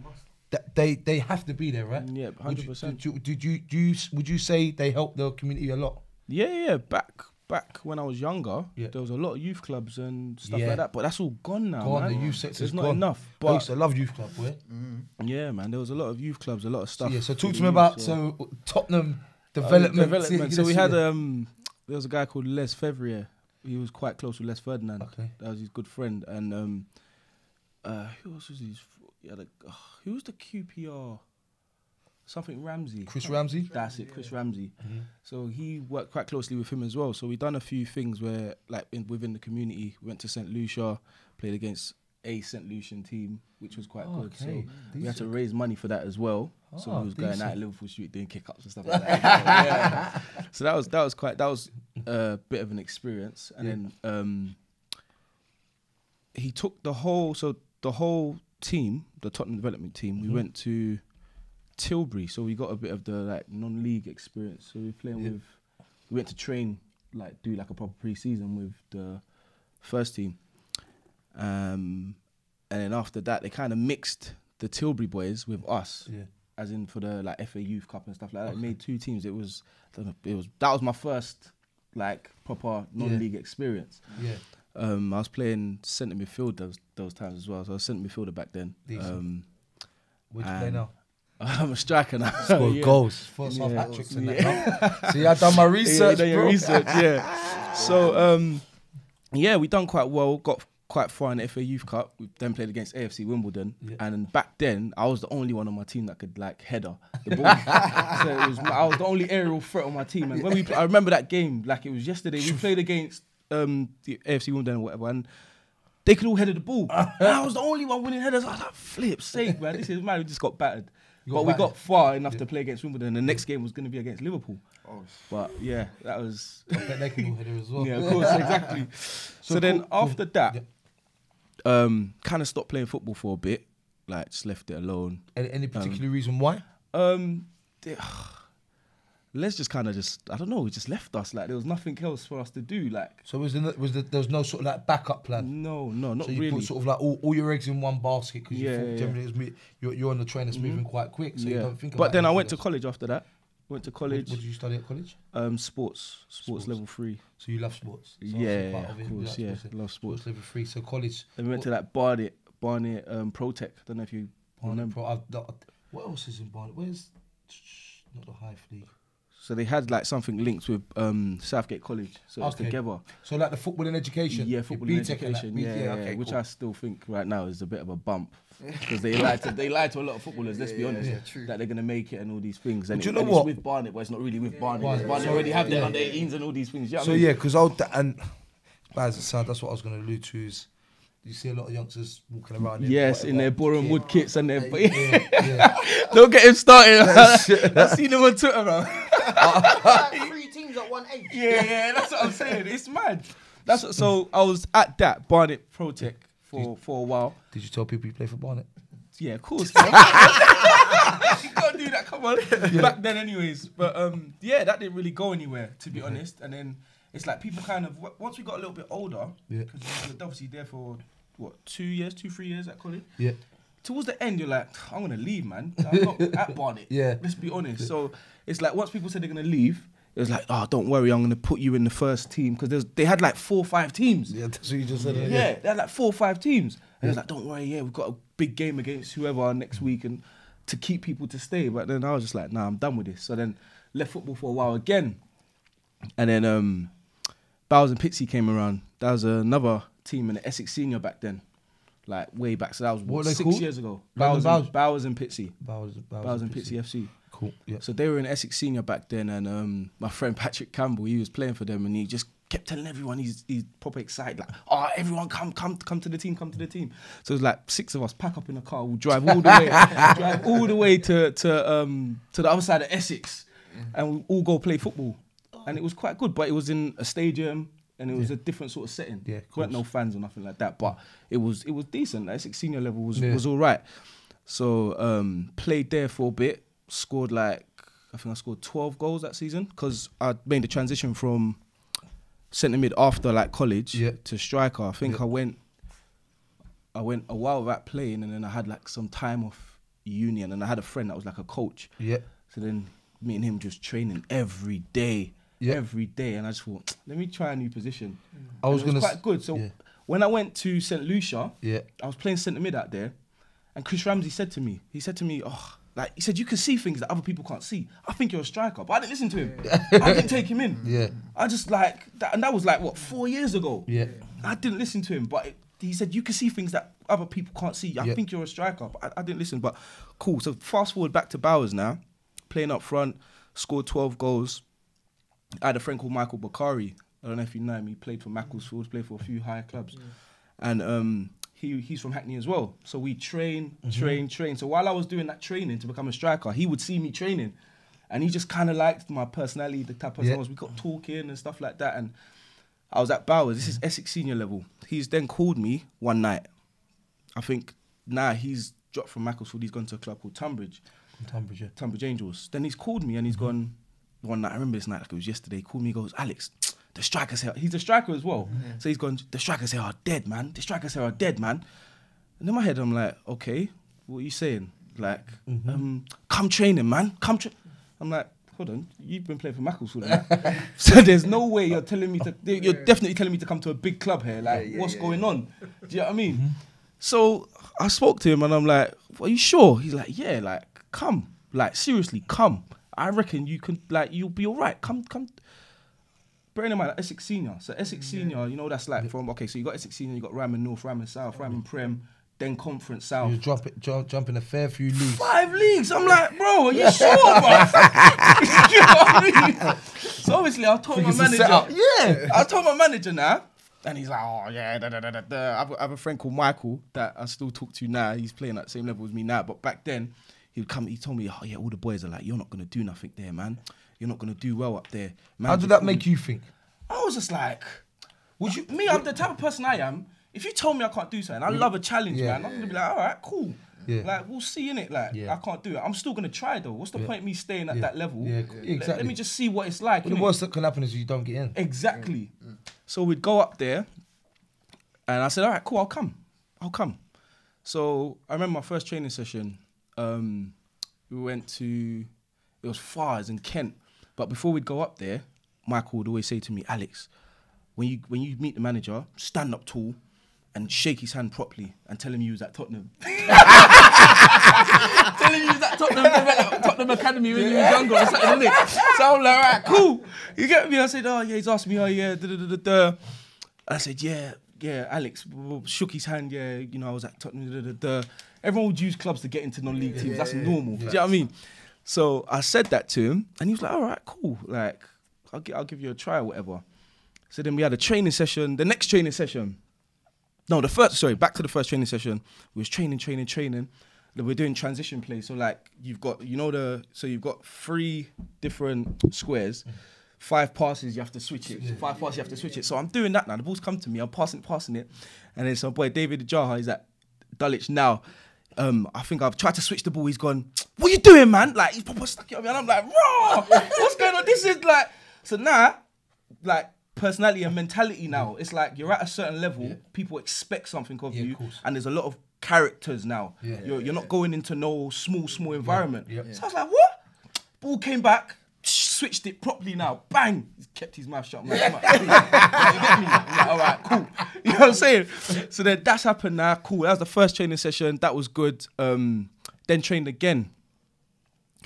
They have to be there, right? Yeah, 100%. Would you say they help the community a lot? Yeah. Back when I was younger, Yeah. there was a lot of youth clubs and stuff Yeah. like that, but that's all gone now, Gone, man. the youth sector's There's not gone. enough. I used But to love youth club, boy. yeah, man, there was a lot of youth clubs, a lot of stuff. So talk to for me the about youth, Tottenham development. So we had there was a guy called Les Fevrier. He was quite close with Les Ferdinand. Okay. That was his good friend. And who else was his? Who was the QPR? Something Ramsey. Chris Ramsey. That's it, Chris Ramsey. So he worked quite closely with him as well. So we done a few things where, like, within the community, we went to St. Lucia, played against a St. Lucian team, which was quite good. So okay. we had to raise money for that as well. So Oh, we was going decent. out at Liverpool Street doing kick-ups and stuff like that. So that was a bit of an experience. And then he took the whole team, the Tottenham development team, we went to Tilbury, so we got a bit of the like non-league experience. So we went to train, like do like a proper pre-season with the first team, and then after that they kind of mixed the Tilbury boys with us, as in for the like FA Youth Cup and stuff like that. They made two teams. That was my first like proper non-league experience. I was playing centre midfield those times as well. So I was centre midfielder back then. Decent. Where'd you play now? I'm a striker now. Scored goals. First half hat tricks in that. No? See, I done my research, yeah, bro. research, yeah. So, we done quite well. Got quite far in the FA Youth Cup. We then played against AFC Wimbledon, Yeah. and back then I was the only one on my team that could like header the ball. So I was the only aerial threat on my team. And when I remember that game like it was yesterday. We played against the AFC Wimbledon or whatever, and they could all header the ball. And I was the only one winning headers. I was like, flip sake, man. This is mad. We just got battered. But we got far enough to play against Wimbledon. The next game was going to be against Liverpool. Oh. But yeah, that was. I bet they can all header as well. Yeah, of course, exactly. So then after that, kind of stopped playing football for a bit. Like, just left it alone. Any particular reason why? Les just kind of I don't know, he just left us. Like, there was nothing else for us to do. Like, So there was no sort of like backup plan? no, not So you really. put sort of like all your eggs in one basket because Yeah, you thought yeah. generally you're on the train that's moving quite quick, so you don't think about But then I anything went to else. college after that. Went to college. What did you study at college? Sports level 3. So you love sports? So Yeah, part of it, you course, like yeah, sports, love sports. level 3. So college. Then we went to like Barnet Protech. I don't know if you Barnet remember. what else is in Barnet? Where's not the Hive League? So they had like something linked with Southgate College, so it's Okay. together. So like the football and education. Yeah, Your football and BTEC and that. education. Yeah, okay, which cool. I still think right now is a bit of a bump because they lied to a lot of footballers. Let's be honest, true. that they're gonna make it and all these things. And, Do you know and what? It's with Barnet, but it's not really with Barnet. Barnet. Barnet So, already have their yeah. under 18s and all these things. You know what So I mean? yeah, because and bad as it sounds, that's what I was going to allude to is you see a lot of youngsters walking around. Yes, in their Boreham Wood kits and their. Yeah. Don't get him started. I've seen him on Twitter, bro. 3 teams at 1 age. Yeah, that's what I'm saying. It's mad. So I was at that Barnet Protech for a while. Did you tell people you play for Barnet? Yeah, of course. You can't do that. Come on. Back then, anyways. But yeah, that didn't really go anywhere, to be honest. And then it's like people kind of once we got a little bit older, because we were obviously there for what 3 years at college. Yeah. Towards the end, you're like, I'm gonna leave, man. I'm not at Barnet. Yeah. Let's be honest. So it's like once people said they're gonna leave, it was like, oh, don't worry, I'm gonna put you in the first team because they had like 4 or 5 teams. Yeah, that's what you just said. Yeah, they had like 4 or 5 teams. And it was like, don't worry, we've got a big game against whoever next week and to keep people to stay. But then I was just like, nah, I'm done with this. So then left football for a while again. And then Bowers and Pitsy came around. That was another team in the Essex Senior back then. Like way back. So that was What are they 6 called? years ago. Bowers Bowers and Pitsy. Bowers and Pitsy FC. Cool. Yeah. So they were in Essex Senior back then, and my friend Patrick Campbell, he was playing for them, and he just kept telling everyone he's proper excited, like, oh, everyone come to the team, come to the team. So it was like 6 of us pack up in a car, we'll drive all the way, to the other side of Essex, and we all go play football, and it was quite good, but it was in a stadium. And it was a different sort of setting. Yeah, weren't no fans or nothing like that, but it was decent. Essex Senior level was all right. So played there for a bit. Scored I think I scored 12 goals that season because I made the transition from centre mid after like college to striker. I think I went a while without playing, and then I had like some time off uni, and I had a friend that was like a coach. Yeah. So then me and him just training every day. Every day, and I just thought, let me try a new position. I was gonna quite good. So when I went to St. Lucia, I was playing centre mid out there, and Chris Ramsey said to me, he said, you can see things that other people can't see. I think you're a striker, but I didn't listen to him. I didn't take him in. Yeah. I just like that, and that was like what 4 years ago. Yeah. I didn't listen to him, but he said you can see things that other people can't see. I think you're a striker, but I didn't listen. But cool. So fast forward back to Bowers now, playing up front, scored 12 goals. I had a friend called Michael Bakari. I don't know if you know him. He played for Macclesfield, played for a few higher clubs. And he's from Hackney as well. So we train. So while I was doing that training to become a striker, he would see me training. And he just kind of liked my personality, the type of person I was. We got talking and stuff like that. And I was at Bowers. This is Essex Senior level. He's then called me one night. I think now he's dropped from Macclesfield. He's gone to a club called Tunbridge. Tunbridge Angels. Then he's called me and he's gone... One night, I remember this night like it was yesterday, he called me, he goes, Alex, the strikers here, he's a striker as well. So he's gone, the strikers here are dead, man. The strikers here are dead, man. And in my head, I'm like, okay, what are you saying? Like, come training, man. I'm like, hold on, you've been playing for Macclesfield. So there's no way you're definitely telling me to come to a big club here. Like, what's going on? Do you know what I mean? So I spoke to him and I'm like, are you sure? He's like, yeah, like, come. Like, seriously, come. I reckon you can, like, you'll be all right. Come. bearing in mind, Essex Senior. So Essex Senior, you know, that's like from, okay, so you got Essex Senior, you got Ryman North, Ryman South, Ryman Prem, then Conference South. You're jumping a fair few leagues. 5 leagues. I'm like, bro, are you sure, bro? You know what I mean? So obviously, I told my manager. Yeah, I told my manager now. And he's like, oh, yeah, da, da, da, da, da. I have a friend called Michael that I still talk to now. He's playing at the same level as me now. But back then, he told me, oh, yeah, all the boys are like, you're not going to do nothing there, man. You're not going to do well up there. Man, How did that make you think? I was just like, I'm the type of person I am. If you told me I can't do something, I love a challenge, man. I'm going to be like, all right, cool. Yeah. Like, we'll see, innit? Like, I can't do it. I'm still going to try, though. What's the point of me staying at that level? Yeah, exactly. Let me just see what it's like. Well, the worst that can happen is you don't get in. Exactly. So we'd go up there, and I said, all right, cool, I'll come. So I remember my first training session, we went to, it was far, as in Kent. But before we'd go up there, Michael would always say to me, Alex, when you meet the manager, stand up tall and shake his hand properly and tell him you was at Tottenham. Tell him you was at Tottenham Academy when you was younger or something, innit? So I'm like, all right, cool. You get me? I said, oh, yeah, he's asked me, oh, yeah, da-da-da-da-da. I said, yeah, Alex, shook his hand, yeah, you know, I was at Tottenham, da-da-da-da. Everyone would use clubs to get into non-league teams. That's normal. Do you know what I mean? So I said that to him, and he was like, all right, cool. Like, I'll give you a try or whatever. So then we had a training session. The next training session, back to the first training session. We was training. Then we're doing transition play. So like, you've got 3 different squares. 5 passes, you have to switch it. 5 passes, you have to switch it. So I'm doing that now. The ball's come to me. I'm passing it. And then some boy, David Jaha, he's at Dulwich now. I think I've tried to switch the ball. He's gone, what you doing, man? Like, he's proper stuck it on me. And I'm like, raw, what's going on? This is like, so now, like, personality and mentality now, it's like you're at a certain level, people expect something of you, and there's a lot of characters now. You're not going into no small environment. So I was like, what? Ball came back, switched it properly now, bang! He's kept his mouth shut. I'm like, you get me? I'm like, all right, cool. You know what I'm saying? So then that's happened now, cool. That was the first training session, that was good. Then trained again.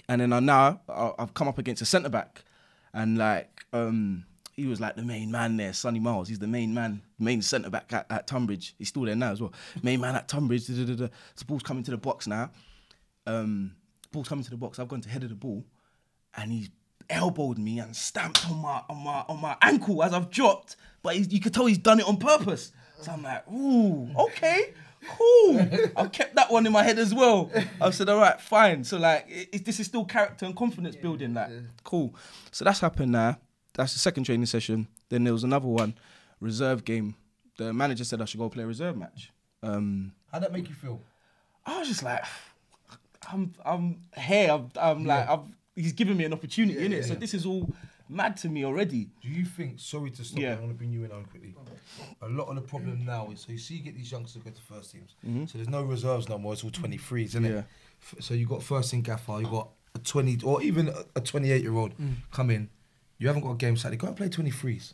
And then I've come up against a centre-back, and like, he was like the main man there, Sonny Miles. He's the main man, main centre-back at Tunbridge. He's still there now as well. Main man at Tunbridge. The ball's coming to the box now. Ball's coming to the box. I've gone to head of the ball, and he's elbowed me and stamped on my ankle as I've dropped. But you could tell he's done it on purpose. So I'm like, ooh, okay, cool. I've kept that one in my head as well. I've said, all right, fine. So like, this is still character and confidence building. Like, cool. So that's happened now. That's the second training session. Then there was another one, reserve game. The manager said I should go play a reserve match. How'd that make you feel? I was just like, I'm here. I'm like, he's giving me an opportunity, innit? So this is all mad to me already. Do you think, sorry to stop, I want to bring you in on quickly. A lot of the problem now is, so you see you get these youngsters go to first teams. So there's no reserves no more, it's all 23s, isn't it? So you got first team gaffer, you got a 20, or even a 28-year-old come in. You haven't got a game Saturday, go and play 23s.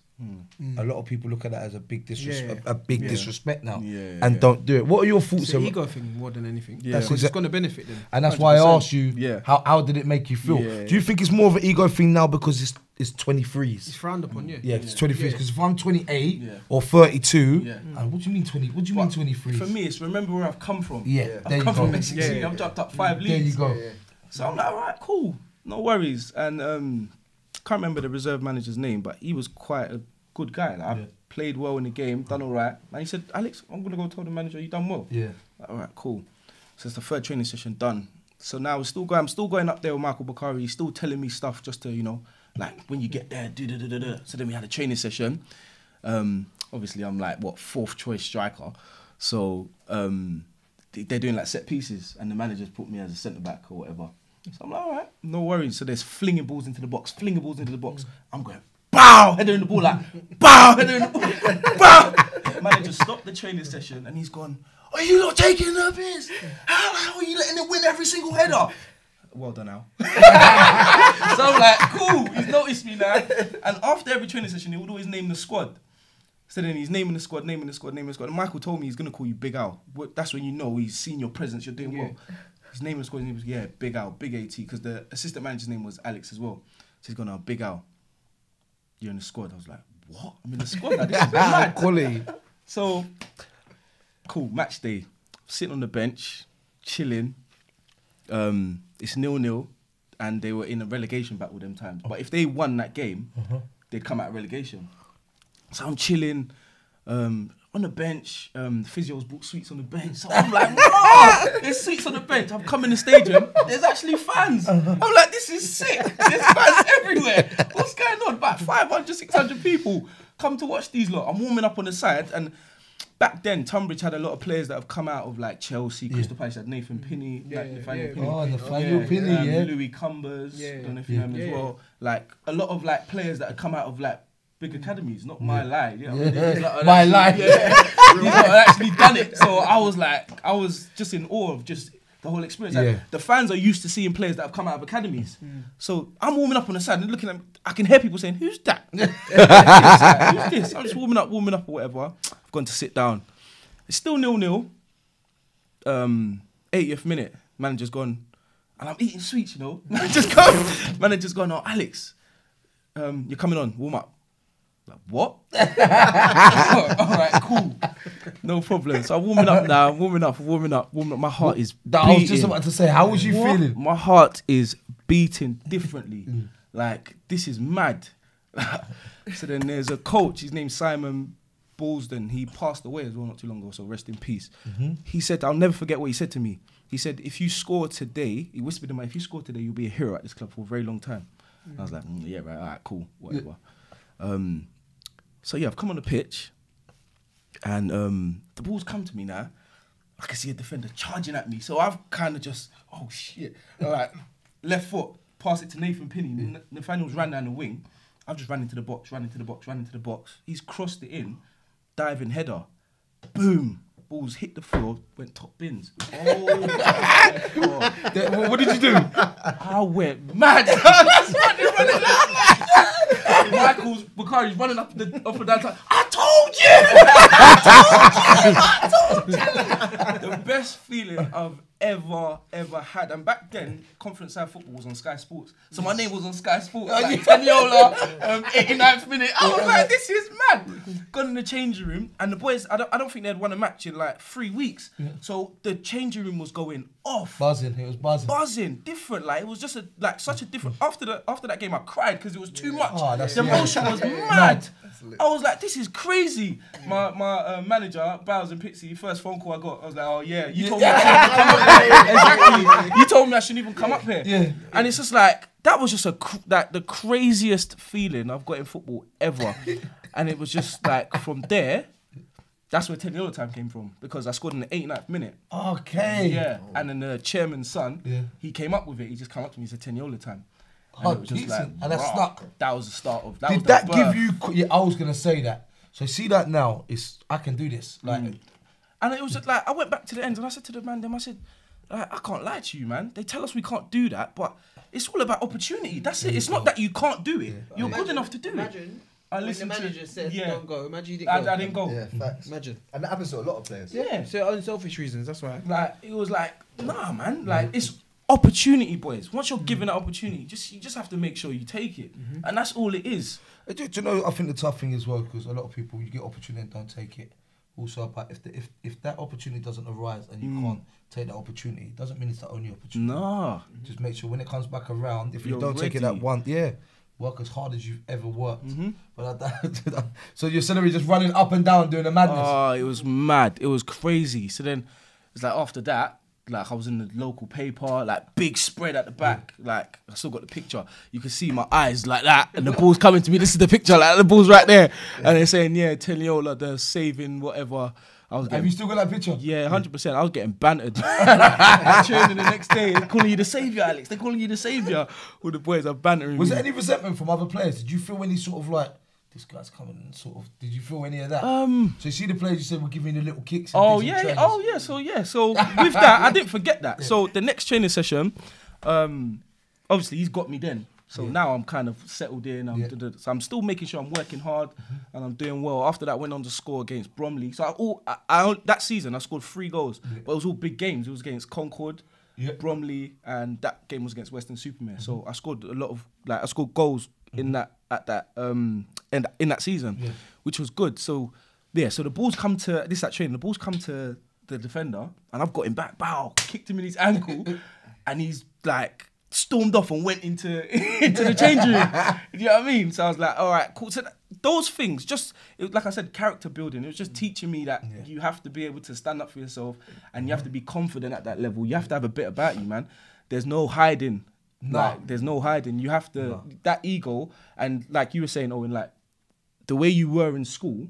A lot of people look at that as a big disrespect now, and don't do it. What are your thoughts? It's an ego thing more than anything. Yeah. Because it's going to benefit them. And that's 100%. Why I asked you, how did it make you feel? Do you think it's more of an ego thing now because it's 23s? It's frowned upon, Yeah, it's 23s. Because if I'm 28 or 32, and what do you mean 20? What do you mean 23s? For me, it's remember where I've come from. I've come from Essex. I've jumped up 5 leagues. There you go. So I'm like, all right, cool, no worries. And can't remember the reserve manager's name, but he was quite a good guy. Like, I played well in the game, done all right. And he said, Alex, I'm going to go tell the manager you done well. Like, all right, cool. So it's the third training session done. So now I'm still going up there with Michael Bakari. He's still telling me stuff just to, you know, like, when you get there, do. So then we had a training session. Obviously, I'm like, 4th choice striker. So they're doing like set pieces, and the manager's put me as a centre-back or whatever. So I'm like, all right, no worries. So there's flinging balls into the box. I'm going, bow, header in the ball, like, bow, header in the ball, bow. Manager stopped the training session and he's gone, are you not taking the piss? How are you letting him win every single header? Well done, Al. So I'm like, cool, he's noticed me now. And after every training session, he would always name the squad. So then he's naming the squad. And Michael told me he's going to call you Big Al. That's when you know he's seen your presence, you're doing well. His name was Big Al, Big AT, because the assistant manager's name was Alex as well. So he's gone, Big Al. you're in the squad. I was like, what? I'm in the squad. Like, this is mad. Quality. So, cool, match day. Sitting on the bench, chilling. It's 0-0, and they were in a relegation battle them times. But if they won that game, they'd come out of relegation. So I'm chilling on the bench. The physio's brought sweets on the bench. So I'm like, whoa, there's sweets on the bench. I've come in the stadium. There's actually fans. I'm like, this is sick. There's fans everywhere. What's going on? About 500, 600 people come to watch these lot. I'm warming up on the side, and back then, Tunbridge had a lot of players that have come out of like Chelsea, Crystal Palace, had Nathan Pinney, Nathaniel Pinney. Oh, Nathaniel Pinney, yeah. Louis Cumbers, don't know if you know him as well. Like a lot of like players that had come out of like big academies, not my lie. You know what I mean? Like, My lie. Yeah, these lot had actually done it. So I was just in awe of just the whole experience. Like, the fans are used to seeing players that have come out of academies. So I'm warming up on the side and looking at them. I can hear people saying, "Who's that? Who's this?" I'm just warming up or whatever. I've gone to sit down. It's still 0-0. 80th minute, manager's gone, and I'm eating sweets, you know. Manager's gone, "Oh, Alex, you're coming on, warm up." Like, what? All right, cool. No problem. So I'm warming up now, warming up. My heart is beating. I was just about to say, how was you feeling? My heart is beating differently. Like, this is mad. So then there's a coach, his name's Simon Ballsden. He passed away as well not too long ago, so rest in peace. He said, I'll never forget what he said to me. He said, if you score today, he whispered in my ear, if you score today, you'll be a hero at this club for a very long time. I was like, yeah, right, all right, cool, whatever. So yeah, I've come on the pitch, and the ball's come to me now. I can see a defender charging at me, so I've kind of just, oh shit, all right, left foot, pass it to Nathan Pinney. Nathaniel's ran down the wing. I've just ran into the box. He's crossed it in, diving header, boom, balls hit the floor, went top bins. Oh my God. What did you do? I went mad. Michael's Bakari's running up and down. Like, I told you. The best feeling I've ever had. And back then, Conference Side football was on Sky Sports, so my name was on Sky Sports. Like Teniola, 89th minute. I was like, this is mad. Got in the changing room, and the boys, I don't think they'd won a match in like 3 weeks. So the changing room was going off. Buzzing. It was buzzing. Buzzing, different. Like it was just such a different. After that game, I cried because it was too much. Oh, the emotion was mad. I was like, this is crazy. My manager, Bowles and Pitsy, first phone call I got, I was like, oh yeah, you told me I shouldn't even come up here. Exactly. You told me I shouldn't even come up here. Yeah. And it's just like, that was just the craziest feeling I've got in football ever. And it was just like, from there, that's where Teniola time came from, because I scored in the 89th minute. Okay. Yeah. And then the chairman's son, he came up with it. He just came up to me and said, Teniola time. And it was just like, and that stuck. That was the start of that. Did was the that birth. give you? Yeah, I was gonna say that. So see that now. I can do this. Like, and it was just like, I went back to the end and I said to the man, I said, I can't lie to you, man. They tell us we can't do that, but it's all about opportunity. That's it. It's not that you can't do it. You're good enough to do it. I listened when the manager said, yeah. don't go. Imagine you didn't go. I didn't go. Yeah, facts. Imagine. And that happens to a lot of players. Yeah. So unselfish reasons, that's why. Like, it was like, nah, man. Like, it's opportunity, boys. Once you're given that opportunity, you just have to make sure you take it. And that's all it is. do you know, I think the tough thing as well, because a lot of people, you get opportunity and don't take it. Also, but if that opportunity doesn't arise and you can't take that opportunity, it doesn't mean it's the only opportunity. Nah. Just make sure when it comes back around, if you You're don't take it ready. that one, work as hard as you've ever worked. But so your salary just running up and down doing a madness. Oh, it was mad. It was crazy. So then, it's like after that, like I was in the local paper, like big spread at the back. Like I still got the picture. You can see my eyes like that, and the ball's coming to me. This is the picture, like the ball's right there, and they're saying, yeah, Teniola, the saving whatever. Have you still got that picture? Yeah, 100%. I was getting bantered. Training the next day, they're calling you the saviour, Alex. They're calling you the saviour. All the boys are bantering Was me. there any resentment from other players? Did you feel any sort of like, this guy's coming and sort of, did you feel any of that? So you see the players you said were giving you the little kicks and Oh things yeah, and trainers? So with that, I didn't forget that. So the next training session, obviously he's got me then. So now I'm kind of settled in. So I'm still making sure I'm working hard and I'm doing well. After that, I went on to score against Bromley. So that season I scored 3 goals, but it was all big games. It was against Concord, Bromley, and that game was against Western Supermare. So I scored a lot of I scored goals in that in that season, which was good. So yeah, so the balls come to training. The balls come to the defender, and I've got him back. Bow, kicked him in his ankle, and he's like stormed off and went into the changing room. You know what I mean? So I was like, all right, cool. So those things, like I said, character building. It was just teaching me that you have to be able to stand up for yourself, and you have to be confident at that level. You have to have a bit about you, man. There's no hiding. No. Like, there's no hiding. You have to that ego, and like you were saying, Owen, like the way you were in school,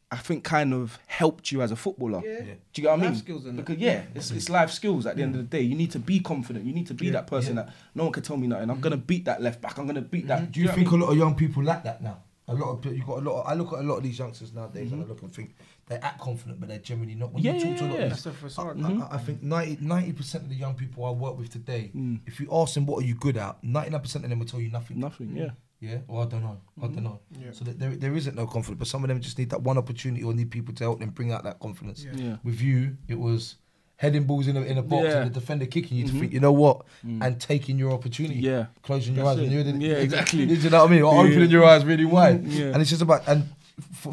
I think kind of helped you as a footballer. Yeah. Do you get what I mean? Life skills and because it's life skills at the end of the day. You need to be confident. You need to be that person that no one can tell me nothing. I'm gonna beat that left back. I'm gonna beat that. Do you think a lot of young people lack that now? I look at a lot of these youngsters nowadays, and I look and think they act confident, but they're generally not. When you talk to a lot of these, I think 90% of the young people I work with today, if you ask them what are you good at, 99% of them will tell you nothing. Nothing. Yeah. Yeah, well, I don't know. Yeah. So there isn't no confidence, but some of them just need that one opportunity or need people to help them bring out that confidence. Yeah. With you, it was heading balls in a box and the defender kicking you to think, you know what, and taking your opportunity. Yeah, closing your eyes. Exactly. Do you know what I mean? Or opening your eyes really wide. Yeah. And it's just about, and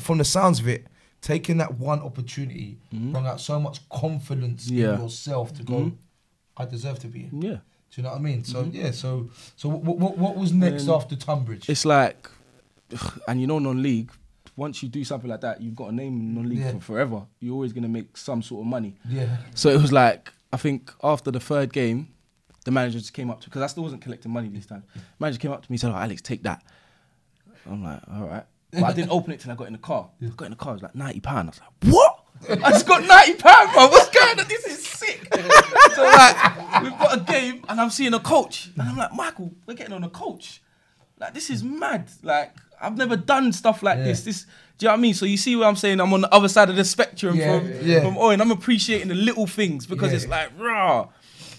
from the sounds of it, taking that one opportunity brought out so much confidence in yourself to go, I deserve to be here. Yeah. Do you know what I mean? So so what was next after Tunbridge? It's like, and you know, non-league. Once you do something like that, you've got a name in non-league for forever. You're always gonna make some sort of money. Yeah. So it was like, I think after the third game, the manager just came up to, because I still wasn't collecting money this time. Manager came up to me and said, "Oh, Alex, take that." I'm like, all right. But I didn't open it till I got in the car. I got in the car, it was like £90. I was like, what? I just got £90, bro. What's going on? This is sick. So like, we've got a game and I'm seeing a coach. And I'm like, Michael, we're getting on a coach. Like, this is mad. Like, I've never done stuff like this. Do you know what I mean? So you see what I'm saying? I'm on the other side of the spectrum from Owen. I'm appreciating the little things because it's like, raw.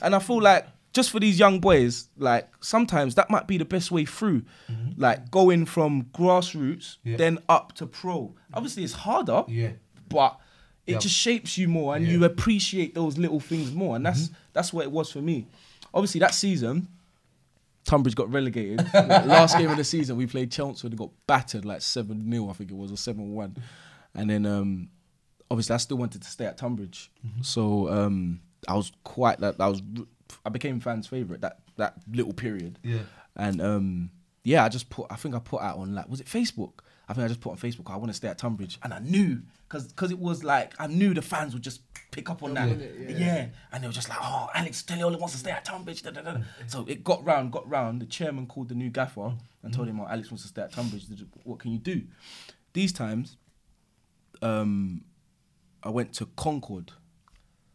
And I feel like, just for these young boys, like, sometimes that might be the best way through. Like, going from grassroots, then up to pro. Obviously, it's harder, but it just shapes you more and you appreciate those little things more. And that's what it was for me. Obviously, that season, Tunbridge got relegated. Like, last game of the season, we played Chelmsford and got battered, like 7-0, I think it was, or 7-1. And then, obviously, I still wanted to stay at Tunbridge. So, I became fans' favourite that little period. Yeah. And I think I put out on, like, was it Facebook? I think I just put on Facebook, I want to stay at Tunbridge. And I knew, because it was like, I knew the fans would just pick up on that. And they were just like, oh, Alex Teniola wants to stay at Tunbridge. So it got round. The chairman called the new gaffer and told him, oh, Alex wants to stay at Tunbridge. What can you do? These times, I went to Concord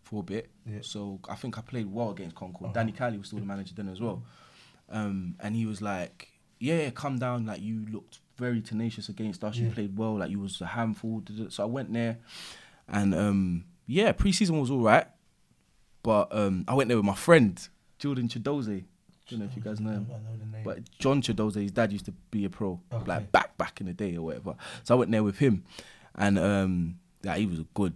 for a bit. So I think I played well against Concord. Danny Cali was still the manager then as well. And he was like, yeah, come down, like, you looked very tenacious against us, you played well, like, you was a handful. So I went there and pre-season was all right, but I went there with my friend Jordan Chidoze. I don't know if you guys know him. I know the name. But John Chidoze, his dad used to be a pro, like back in the day or whatever. So I went there with him, and he was a good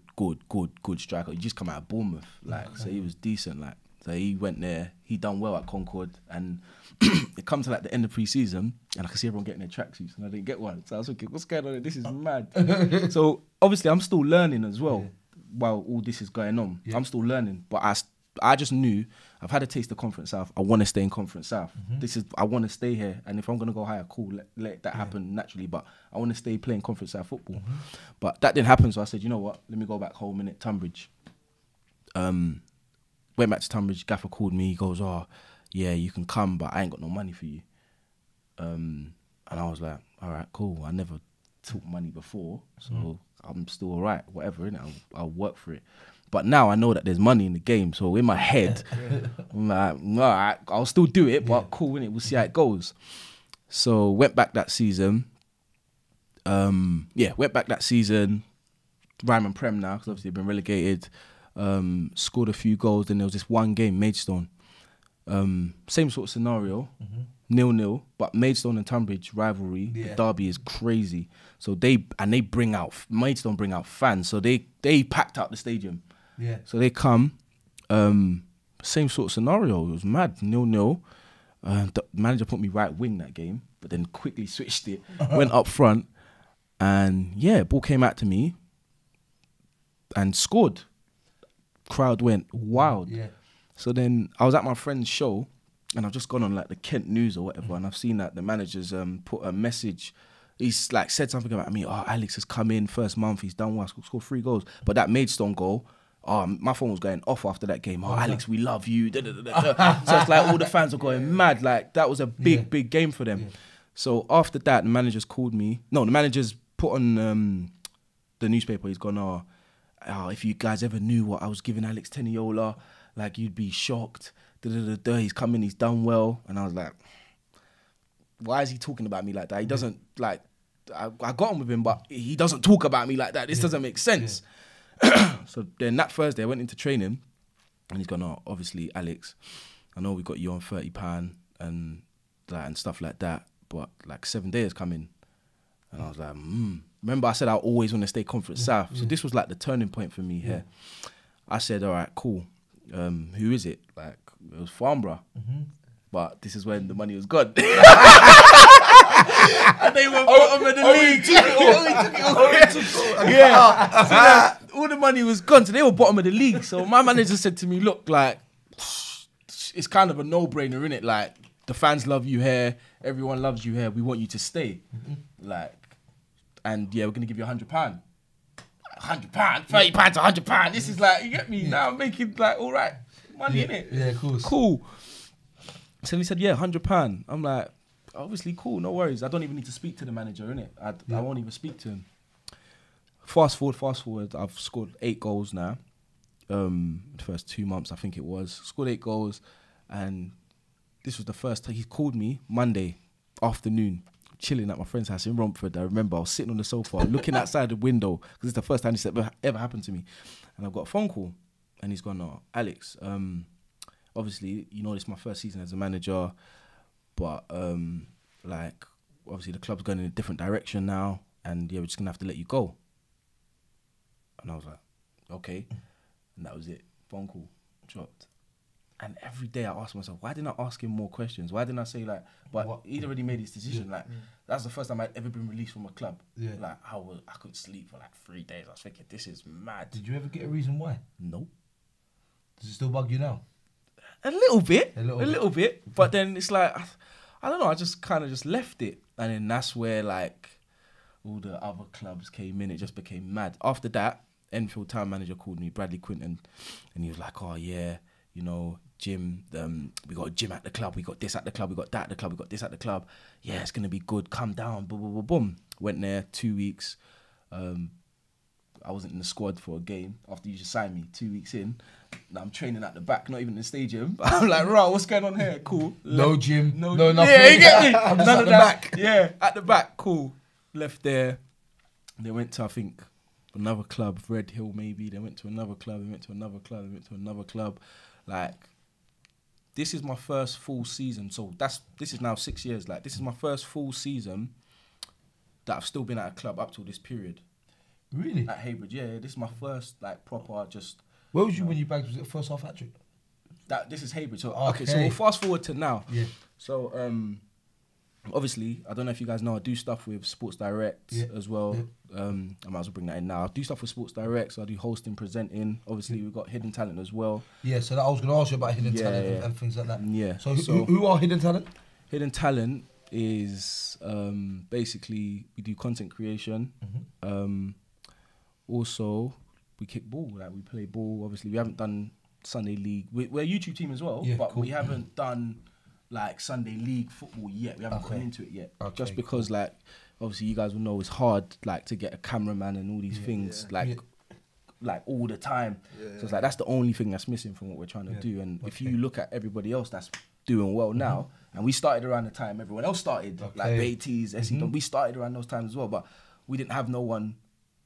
striker. He just come out of Bournemouth, like, so he was decent, like. So he went there, he done well at Concord, and it come to like the end of pre-season, and I could see everyone getting their tracksuits, and I didn't get one. So I was thinking, what's going on? This is mad. So obviously I'm still learning as well while all this is going on. I'm still learning, but I just knew I've had a taste of Conference South. I want to stay in Conference South. I want to stay here, and if I'm gonna go higher, cool, let that happen naturally. But I want to stay playing Conference South football. But that didn't happen, so I said, you know what? Let me go back home in Tunbridge. Went back to Tunbridge. Gaffer called me. He goes, "Oh, yeah, you can come, but I ain't got no money for you." And I was like, "All right, cool. I never took money before, so I'm still all right. Whatever, innit? I'll work for it." But now I know that there's money in the game, so in my head, I'm like, all right, I'll still do it, but cool, innit? We'll see how it goes. So went back that season. Went back that season. Ryman Prem now, because obviously they've been relegated. Scored a few goals. Then there was this one game, Maidstone. Same sort of scenario, 0-0. But Maidstone and Tunbridge rivalry, the derby is crazy. So Maidstone bring out fans. So they packed out the stadium. Yeah. So they come. Same sort of scenario. It was mad, 0-0. manager put me right wing that game, but then quickly switched it, went up front, and yeah, ball came out to me and scored. Crowd went wild. Yeah. So then I was at my friend's show, and I've just gone on like the Kent News or whatever, and I've seen that the manager's put a message. He's like said something about me. Oh, Alex has come in first month. He's done well. Scored 3 goals. But that Maidstone goal, my phone was going off after that game. Oh, Alex, we love you. Da, da, da, da. So it's like all the fans are going mad. Like that was a big game for them. Yeah. So after that, the manager's called me. No, the manager's put on the newspaper. He's gone, oh, if you guys ever knew what I was giving Alex Teniola, like you'd be shocked. Da, da, da, da. He's come in. He's done well. And I was like, why is he talking about me like that? He doesn't like. I got on with him, but he doesn't talk about me like that. This doesn't make sense. Yeah. So then that Thursday, I went into training, and he's gone, oh, obviously, Alex, I know we got you on £30 and stuff like that, but like 7 days coming, and I was like, Remember, I said I always want to stay Conference South. So this was like the turning point for me here. I said, all right, cool. Who is it? Like it was Farnborough. But this is when the money was gone. And they were bottom of the league. Yeah. So all the money was gone. So they were bottom of the league. So my manager said to me, look, like, it's kind of a no-brainer, innit? Like, the fans love you here. Everyone loves you here. We want you to stay. Like, and yeah, we're going to give you £100. £100? £30 to £100. This is like, you get me? Now I'm making like, all right, money, innit? Yeah, of course. Cool. So he said, yeah, £100. I'm like, obviously, cool, no worries. I don't even need to speak to the manager, innit? I won't even speak to him. Fast forward, I've scored 8 goals now. The first 2 months, I think it was. Scored 8 goals, and this was the first time he called me Monday afternoon, chilling at my friend's house in Romford. I remember I was sitting on the sofa, looking outside the window, because it's the first time this ever happened to me. And I've got a phone call, and he's gone, oh, Alex, obviously, you know, it's my first season as a manager, but like, obviously the club's going in a different direction now, and yeah, we're just gonna have to let you go. And I was like, okay, and that was it. Phone call, dropped. And every day I asked myself, why didn't I ask him more questions? Why didn't I say like, but he'd already made his decision. Like, that's the first time I'd ever been released from a club. Yeah. Like, I couldn't sleep for like 3 days. I was thinking, this is mad. Did you ever get a reason why? No. Does it still bug you now? A little bit. But then it's like, I don't know, I just kind of just left it. And then that's where like all the other clubs came in. It just became mad. After that, Enfield town manager called me, Bradley Quinton, and he was like, oh yeah, you know, gym, we got a gym at the club, we got this at the club, we got that at the club, we got this at the club. Yeah, it's going to be good. Come down, boom, boom, boom, boom. Went there 2 weeks. I wasn't in the squad for a game after you just signed me 2 weeks in. Now I'm training at the back, not even in the stadium. I'm like, right, what's going on here? Cool. No gym, no nothing. Yeah, you get me? I'm just at the back. Yeah, at the back, cool. Left there. They went to, I think, another club, Red Hill maybe. They went to another club, they went to another club, they went to another club. Like, this is my first full season. So this is now 6 years. Like, this is my first full season that I've still been at a club up till this period. Really? At Haybridge, yeah. This is my first, like, proper just... Where was you when you bagged? Was it first half hat trick? This is Haybridge. So, okay, so we'll fast forward to now. Yeah. So, obviously, I don't know if you guys know, I do stuff with Sports Direct as well. Yeah. I might as well bring that in now. I do stuff with Sports Direct, so I do hosting, presenting. Obviously, we've got Hidden Talent as well. Yeah, so I was going to ask you about Hidden Talent and things like that. Yeah. So who are Hidden Talent? Hidden Talent is basically, we do content creation. Also, we kick ball, like we play ball. Obviously, we haven't done Sunday League. We're a YouTube team as well, but we haven't done like Sunday League football yet. We haven't gone into it yet, just because like obviously you guys will know it's hard like to get a cameraman and all these things like all the time. So it's like that's the only thing that's missing from what we're trying to do. And if you look at everybody else that's doing well now, and we started around the time everyone else started, like Baiteze, SE, we started around those times as well, but we didn't have no one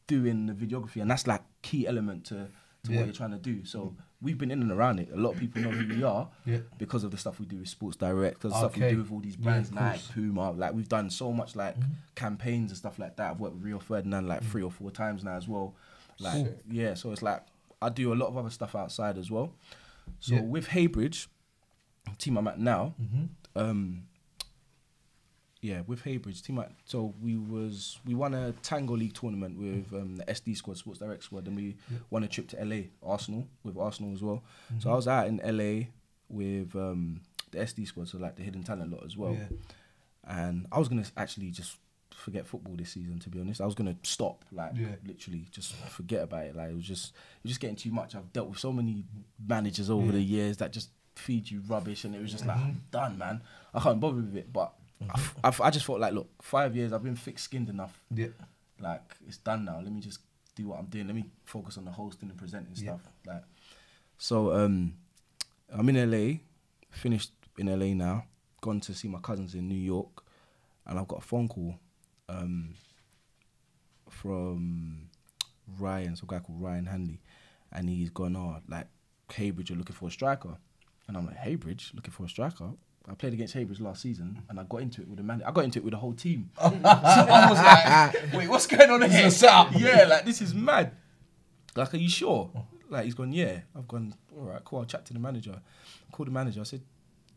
doing the videography, and that's like key element to what you're trying to do. So we've been in and around it. A lot of people know who we are because of the stuff we do with Sports Direct, because the stuff we do with all these brands like Puma. Like we've done so much like campaigns and stuff like that. I've worked with Rio Ferdinand like 3 or 4 times now as well. Like so it's like I do a lot of other stuff outside as well. So with Haybridge, the team I'm at now, Yeah, with Haybridge team. So we won a Tango League tournament with the SD squad, Sports Direct squad, and we won a trip to LA, Arsenal as well. So I was out in LA with the SD squad, so like the hidden talent lot as well. Yeah. And I was gonna actually just forget football this season, to be honest. I was gonna stop, like literally just forget about it. Like it was just getting too much. I've dealt with so many managers over the years that just feed you rubbish, and it was just like, I'm done, man. I can't bother with it. But I just felt like, look, 5 years, I've been thick-skinned enough. Yeah. Like, it's done now. Let me just do what I'm doing. Let me focus on the hosting and presenting stuff. Like, so I'm in LA, finished in LA now, gone to see my cousins in New York, and I've got a phone call from Ryan, some guy called Ryan Hanley, and he's gone, like, Haybridge are looking for a striker. And I'm like, Haybridge looking for a striker? I played against Haybridge last season, and I got into it with I got into it with the whole team. So I was like, wait, what's going on here? This is a setup. Yeah, like, this is mad. Like, are you sure? Like, he's gone, yeah. I've gone, all right, cool, I'll chat to the manager. I called the manager, I said,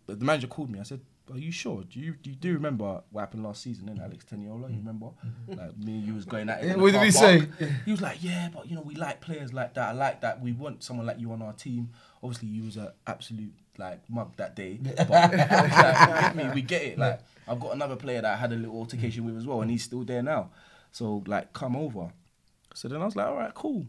the manager called me, I said, are you sure? Do you remember what happened last season, then, Alex Teniola? You remember? Like, me and you was going at it. What did he say? He was like, yeah, but, we like players like that. I like that. We want someone like you on our team. Obviously, you was an absolute, like, mug that day. But like, we get it. Like, I've got another player that I had a little altercation with as well, and he's still there now. So, like, come over. So then I was like, all right, cool.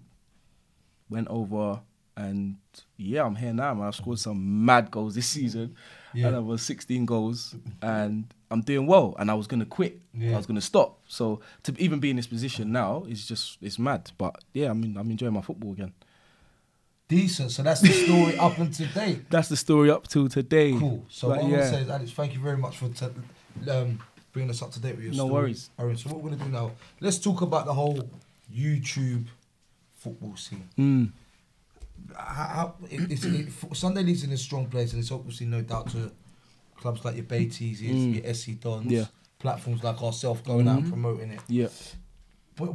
Went over, and yeah, I'm here now, man. I've scored some mad goals this season. Yeah. And I was 16 goals, and I'm doing well. And I was gonna quit. Yeah. I was gonna stop. So to even be in this position now is it's mad. But yeah, I'm enjoying my football again. Decent. So that's the story up until today. That's the story up till today. Cool. So what I want to say is, Alex, thank you very much for bringing us up to date with your story. No worries. All right, so what we're gonna do now? Let's talk about the whole YouTube football scene. Sunday League's in a strong place, and it's obviously no doubt to clubs like your Baiteze, your SC Dons, platforms like ourselves going out and promoting it. Yeah. But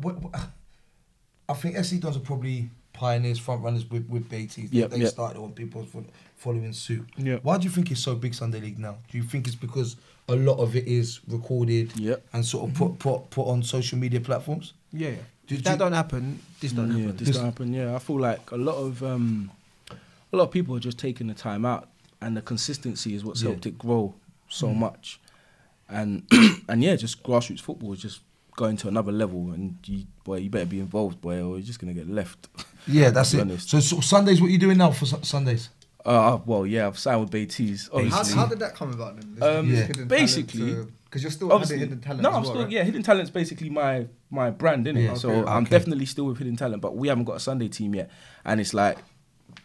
I think SC Dons are probably pioneers, front runners with Baiteze. They started when people were following suit. Yeah. Why do you think it's so big, Sunday League now? Do you think it's because a lot of it is recorded and sort of put on social media platforms? Yeah. If that don't happen, this don't happen. This don't happen. Yeah, I feel like a lot of people are just taking the time out, and the consistency is what's helped it grow so much. And yeah, just grassroots football is just going to another level, and you better be involved, boy, or you're just gonna get left. Yeah, that's it. So Sundays, what are you doing now for Sundays? Well, yeah, I've signed with Baiteze. How did that come about then? Basically. Because you're still under Hidden Talent. No, I'm still, right? Hidden Talent's basically my brand, innit? Yeah, so I'm definitely still with Hidden Talent, but we haven't got a Sunday team yet. And it's like,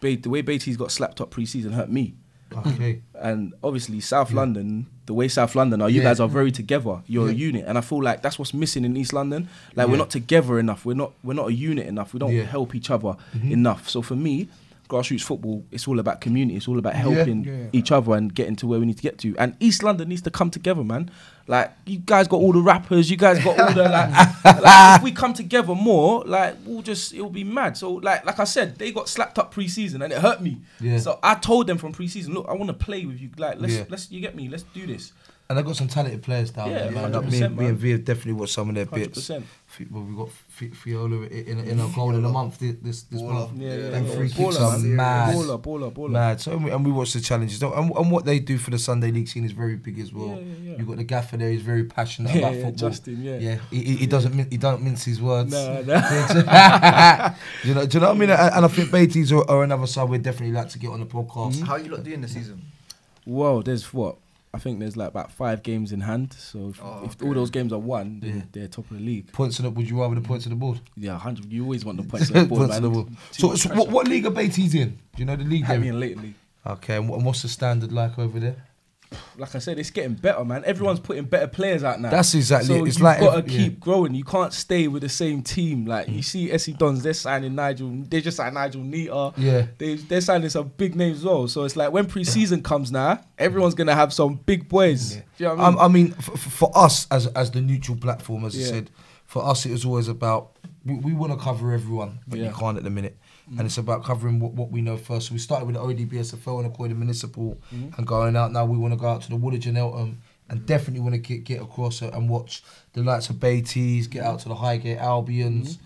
the way Baiteze got slapped up pre-season hurt me. Okay. And obviously South London, the way South London are, you guys are very together. You're a unit, and I feel like that's what's missing in East London. Like we're not together enough. We're not a unit enough. We don't help each other enough. So for me, grassroots football, it's all about community. It's all about helping each other and getting to where we need to get to. And East London needs to come together, man. Like, you guys got all the rappers, you guys got all the, like if we come together more, like, it'll be mad. So, like I said, they got slapped up pre-season and it hurt me. Yeah. So I told them from pre-season, look, I want to play with you. Like, let's you get me, let's do this. And they've got some talented players down there, man. Me and V have definitely watched some of their bits. 100%. Well, we've got Teniola in a goal in a month this month. Them free kicks are mad. Baller. Mad. So, and we watch the challenges. And what they do for the Sunday League scene is very big as well. You've got the gaffer there, he's very passionate about football. Justin, he don't mince his words. No. Do you know what I mean? And I think Baiteze are another side we'd definitely like to get on the podcast. How are you lot doing this season? Well, there's I think there's like about 5 games in hand. So if all those games are won, then they're top of the league. Points on the, would you rather the points on the board? Yeah, 100. You always want the points on the board, man. So what league are Baiteze in? Do you know the league? Happy lately. Okay, and what's the standard like over there? Like I said, it's getting better, man. Everyone's putting better players out now. That's exactly so it's like got to keep growing. You can't stay with the same team. Like you see SC Dons, they're signing Nigel. They just signed Nigel Nita. Yeah, they're signing some big names as well. So it's like when pre-season comes now, everyone's gonna have some big boys. Yeah. Do you know what I mean? For us as the neutral platform, as I said, for us it was always about we want to cover everyone, but you can't at the minute. And it's about covering what we know first. So we started with the ODBSFL and According Municipal and going out. Now we want to go out to the Woolwich and Eltham and definitely want to get across and watch the likes of Baiteze, get out to the Highgate Albions,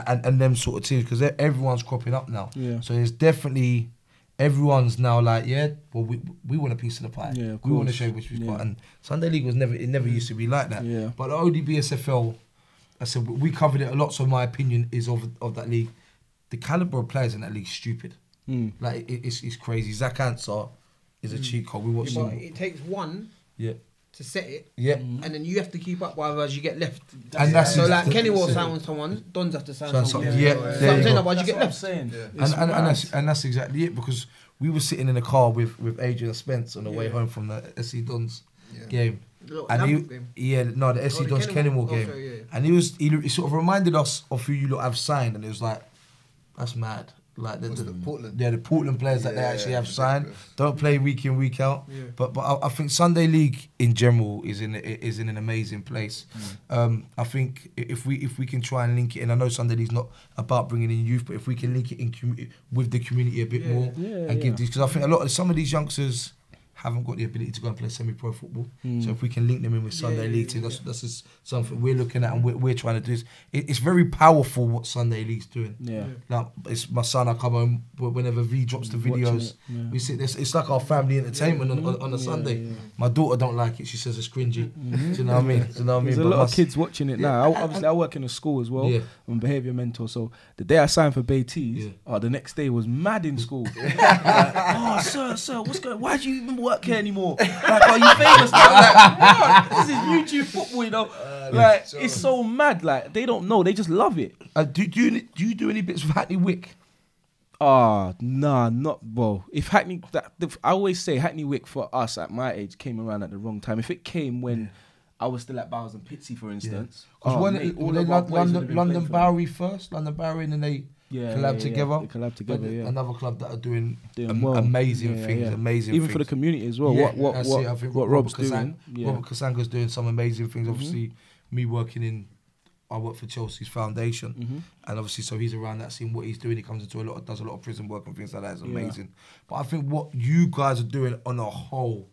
and them sort of teams, because everyone's cropping up now. Yeah. So it's definitely, everyone's now like, well, we want a piece of the pie. Yeah, of we want to course. show which we've Yeah. got. And Sunday League never used to be like that. Yeah. But the ODBSFL, I said, we covered it a lot, so my opinion is of that league. The calibre of players in that league is stupid. Like, it's crazy. Zach Ansar is a cheat code. We watched But him. it takes one Yeah. to set it, Yeah. and then you have to keep up, otherwise you get left. And that's so it. like Kenny will That's it. sound someone, Dons have to sound Sound someone. someone. Yeah, So there I'm you saying, go. otherwise you get left. saying. And that's exactly it, because we were sitting in a car with Adrian Spence on the way home from the SC Dons game. The And Lambert game. the SC the Dons Kenilworth game. Okay, yeah. And he sort of reminded us of who you lot have signed, and it was like, that's mad. Like the Portland? Yeah, the Portland players that they actually have signed don't play week in, week out. Yeah. But I think Sunday League in general is in an amazing place. I think if we can try and link it in, I know Sunday League's not about bringing in youth, but if we can link it in with the community a bit more and give these, because I think some of these youngsters haven't got the ability to go and play semi-pro football. So if we can link them in with Sunday League team, that's just something we're looking at and we're trying to do. It's very powerful what Sunday League's doing. Yeah. Like, it's my son, I come home whenever V drops the videos. We sit there. It's like our family entertainment on a Sunday. My daughter don't like it. She says it's cringy. Do you know what I mean? There's a lot of kids watching it now. Obviously, I work in a school as well. Yeah. I'm a behaviour mentor. So the day I signed for Baiteze, the next day was mad in school. Like, oh, sir, what's going on? Why do you even work here anymore? Like, are you famous now? Like, what? This is YouTube football, you know? Like, it's so mad. Like, they don't know. They just love it. Do you do any bits with Hackney Wick? Nah, not well. If Hackney, I always say Hackney Wick for us at my age came around at the wrong time. If it came when I was still at Bowers and Pitsy, for instance, Because mate, all of our boys would have been London playing for Bowery first, London Bowery, and then they collab together. They collab together, But yeah. Another club that are doing well. amazing Yeah, things, yeah. amazing Even things. for the community as well. Yeah, what that's it. I think Rob's Robert doing. Yeah. Robert Kasanga's doing some amazing things. Obviously, me working I work for Chelsea's foundation, and obviously, so he's around that scene. What he's doing, he comes into does a lot of prison work and things like that. It's amazing. But I think what you guys are doing on a whole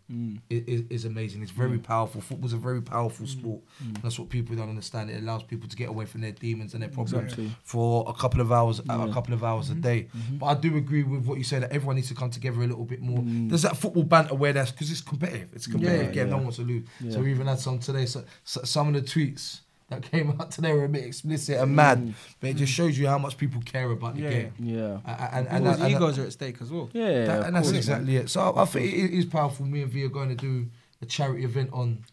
is amazing. It's very powerful. Football's a very powerful sport. That's what people don't understand. It allows people to get away from their demons and their problems for a couple of hours, a day. But I do agree with what you say, that everyone needs to come together a little bit more. There's that football banter where that's because it's competitive. It's a competitive game. No one wants to lose. So we even had some today. So some of the tweets that came out today were a bit explicit and mad, but it just shows you how much people care about the game. Yeah. And egos are at stake as well. Yeah. And that's exactly it. So I think it is powerful. Me and V are going to do a charity event on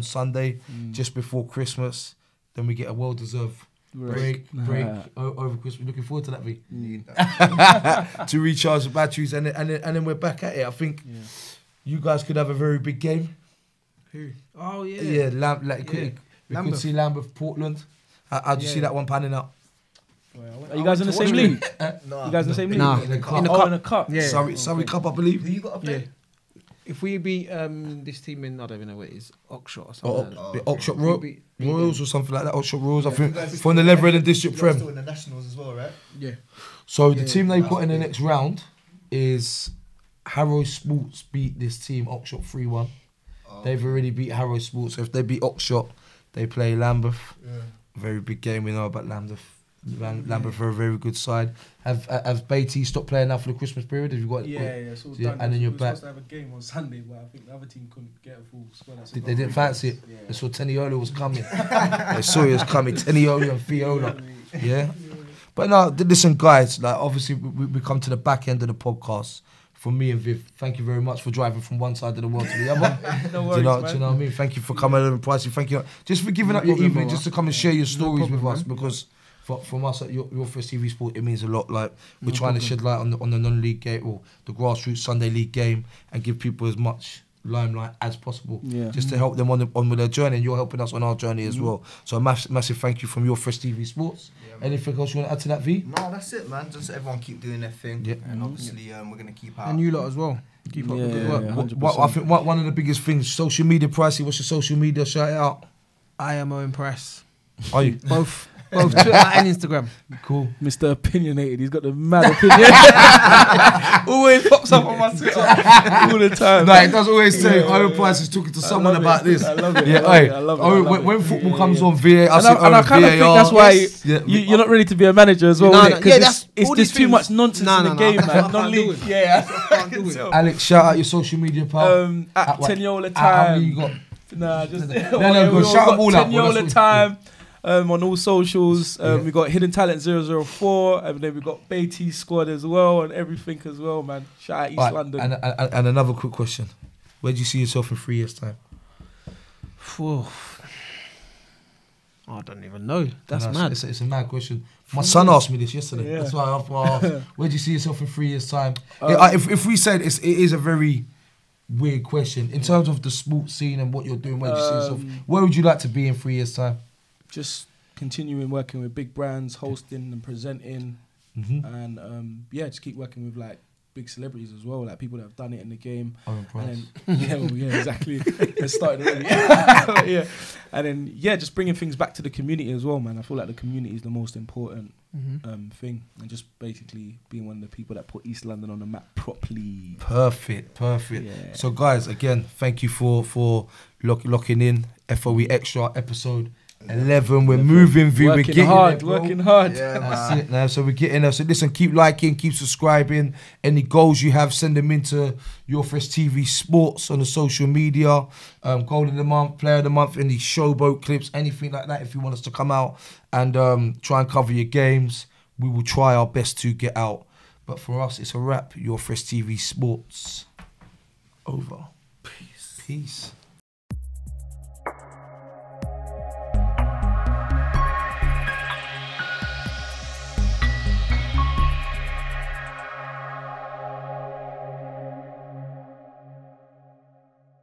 Sunday, just before Christmas. Then we get a well-deserved break over Christmas. Looking forward to that, V. To recharge the batteries, and then we're back at it. I think you guys could have a very big game. Who? Oh yeah. Yeah, we could see Lambeth, Portland. How do you see that one panning out? Are you guys in the same league? No. You guys in the same league? Nah. In the cup. In the Oh, cup. in the cup. Yeah. Surrey Cup, I believe. Who you got up there? If we beat this team in, I don't even know what it is, Oxshot or something. Or like that. the Oxshot beat Royals or something like that. Oxshot Royals, I You think, guys from the still- Leverhead and District you guys Prem. still in the Nationals as well, right? Yeah. So the team they put in the next round is Harrow Sports beat this team Oxshot 3-1. They've already beat Harrow Sports. So if they beat Oxshot, they play Lambeth. Very big game. We know about Lambeth. Lambeth are a very good side. Have Baiteze stopped playing now for the Christmas period? Have you got? Yeah, it's all Yeah, done. and then We you're were back. supposed to have a game on Sunday, but I think the other team couldn't get a full squad. So They didn't fancy it. Yeah. They saw Teniola was coming. They saw he was coming. Teniola and Fiola. Yeah. But no, listen, guys. Like obviously, we come to the back end of the podcast. From me and Viv, thank you very much for driving from one side of the world to the other. No do you know worries, what I mean? Thank you for coming over and pricing. Thank you just for giving up your problem, evening, brother. just to come and share your stories problem, with us, man. because from us at your first TV Sport, it means a lot. Like we're trying to shed light on the non-league game or the grassroots Sunday league game and give people as much limelight as possible, just to help them on with their journey, and you're helping us on our journey as well. So a massive thank you from your Fresh TV Sports. Anything else you want to add to that, V? No, that's it, man. Just everyone keep doing their thing, Yeah. and obviously we're gonna keep out. And you lot as well. Keep up the good work. 100%. I think one of the biggest things, social media, Pricey, what's your social media? Shout it out. I am Owen Press. Are you? Both Both Twitter and Instagram. Cool. Mr. Opinionated. He's got the mad opinion. Always pops up on my Twitter all the time. No, it does always say Owen Price is talking to someone about this. I love it. Yeah, I love it. When football comes on VAR, And I kind of think that's why you're not ready to be a manager as well, No, innit? no, 'Cause yeah, it's that's all just these too much things. nonsense No, in no, the no, game, I man. can't Non-league. do it. Yeah. I can't do it. Alex, shout out your social media, pal. At what? Teniola How many you time. got? Nah, just no, go shout them all out. Well, Teniola that's time on all socials. Yeah. We got Hidden Talent 004, and then we got Baiteze squad as well, and everything as well, man. Shout out East Right, London. and another quick question: where do you see yourself in 3 years' time? Phew. I don't even know. That's No, mad. It's a mad question. My son asked me this yesterday. Yeah. That's why I asked, where do you see yourself in 3 years' time? If we said it is a very weird question in terms of the sports scene and what you're doing, where do you see yourself? Where would you like to be in 3 years' time? Just continuing working with big brands, hosting and presenting, and just keep working with like big celebrities as well, like people that have done it in the game. Owen Price. And then, yeah, exactly. It started already. Yeah, and then just bringing things back to the community as well, man. I feel like the community is the most important thing, and just basically being one of the people that put East London on the map properly. Perfect. Yeah. So guys, again, thank you for locking in FOE Extra episode 11. We're moving, we're Working getting hard, there, bro. working hard. Yeah, That's man. it now. So we're getting there. So listen, keep liking, keep subscribing. Any goals you have, send them into Your Fresh TV Sports on the social media. Goal of the month, player of the month, any showboat clips, anything like that. If you want us to come out and try and cover your games, we will try our best to get out. But for us, it's a wrap. Your Fresh TV Sports. Over. Peace.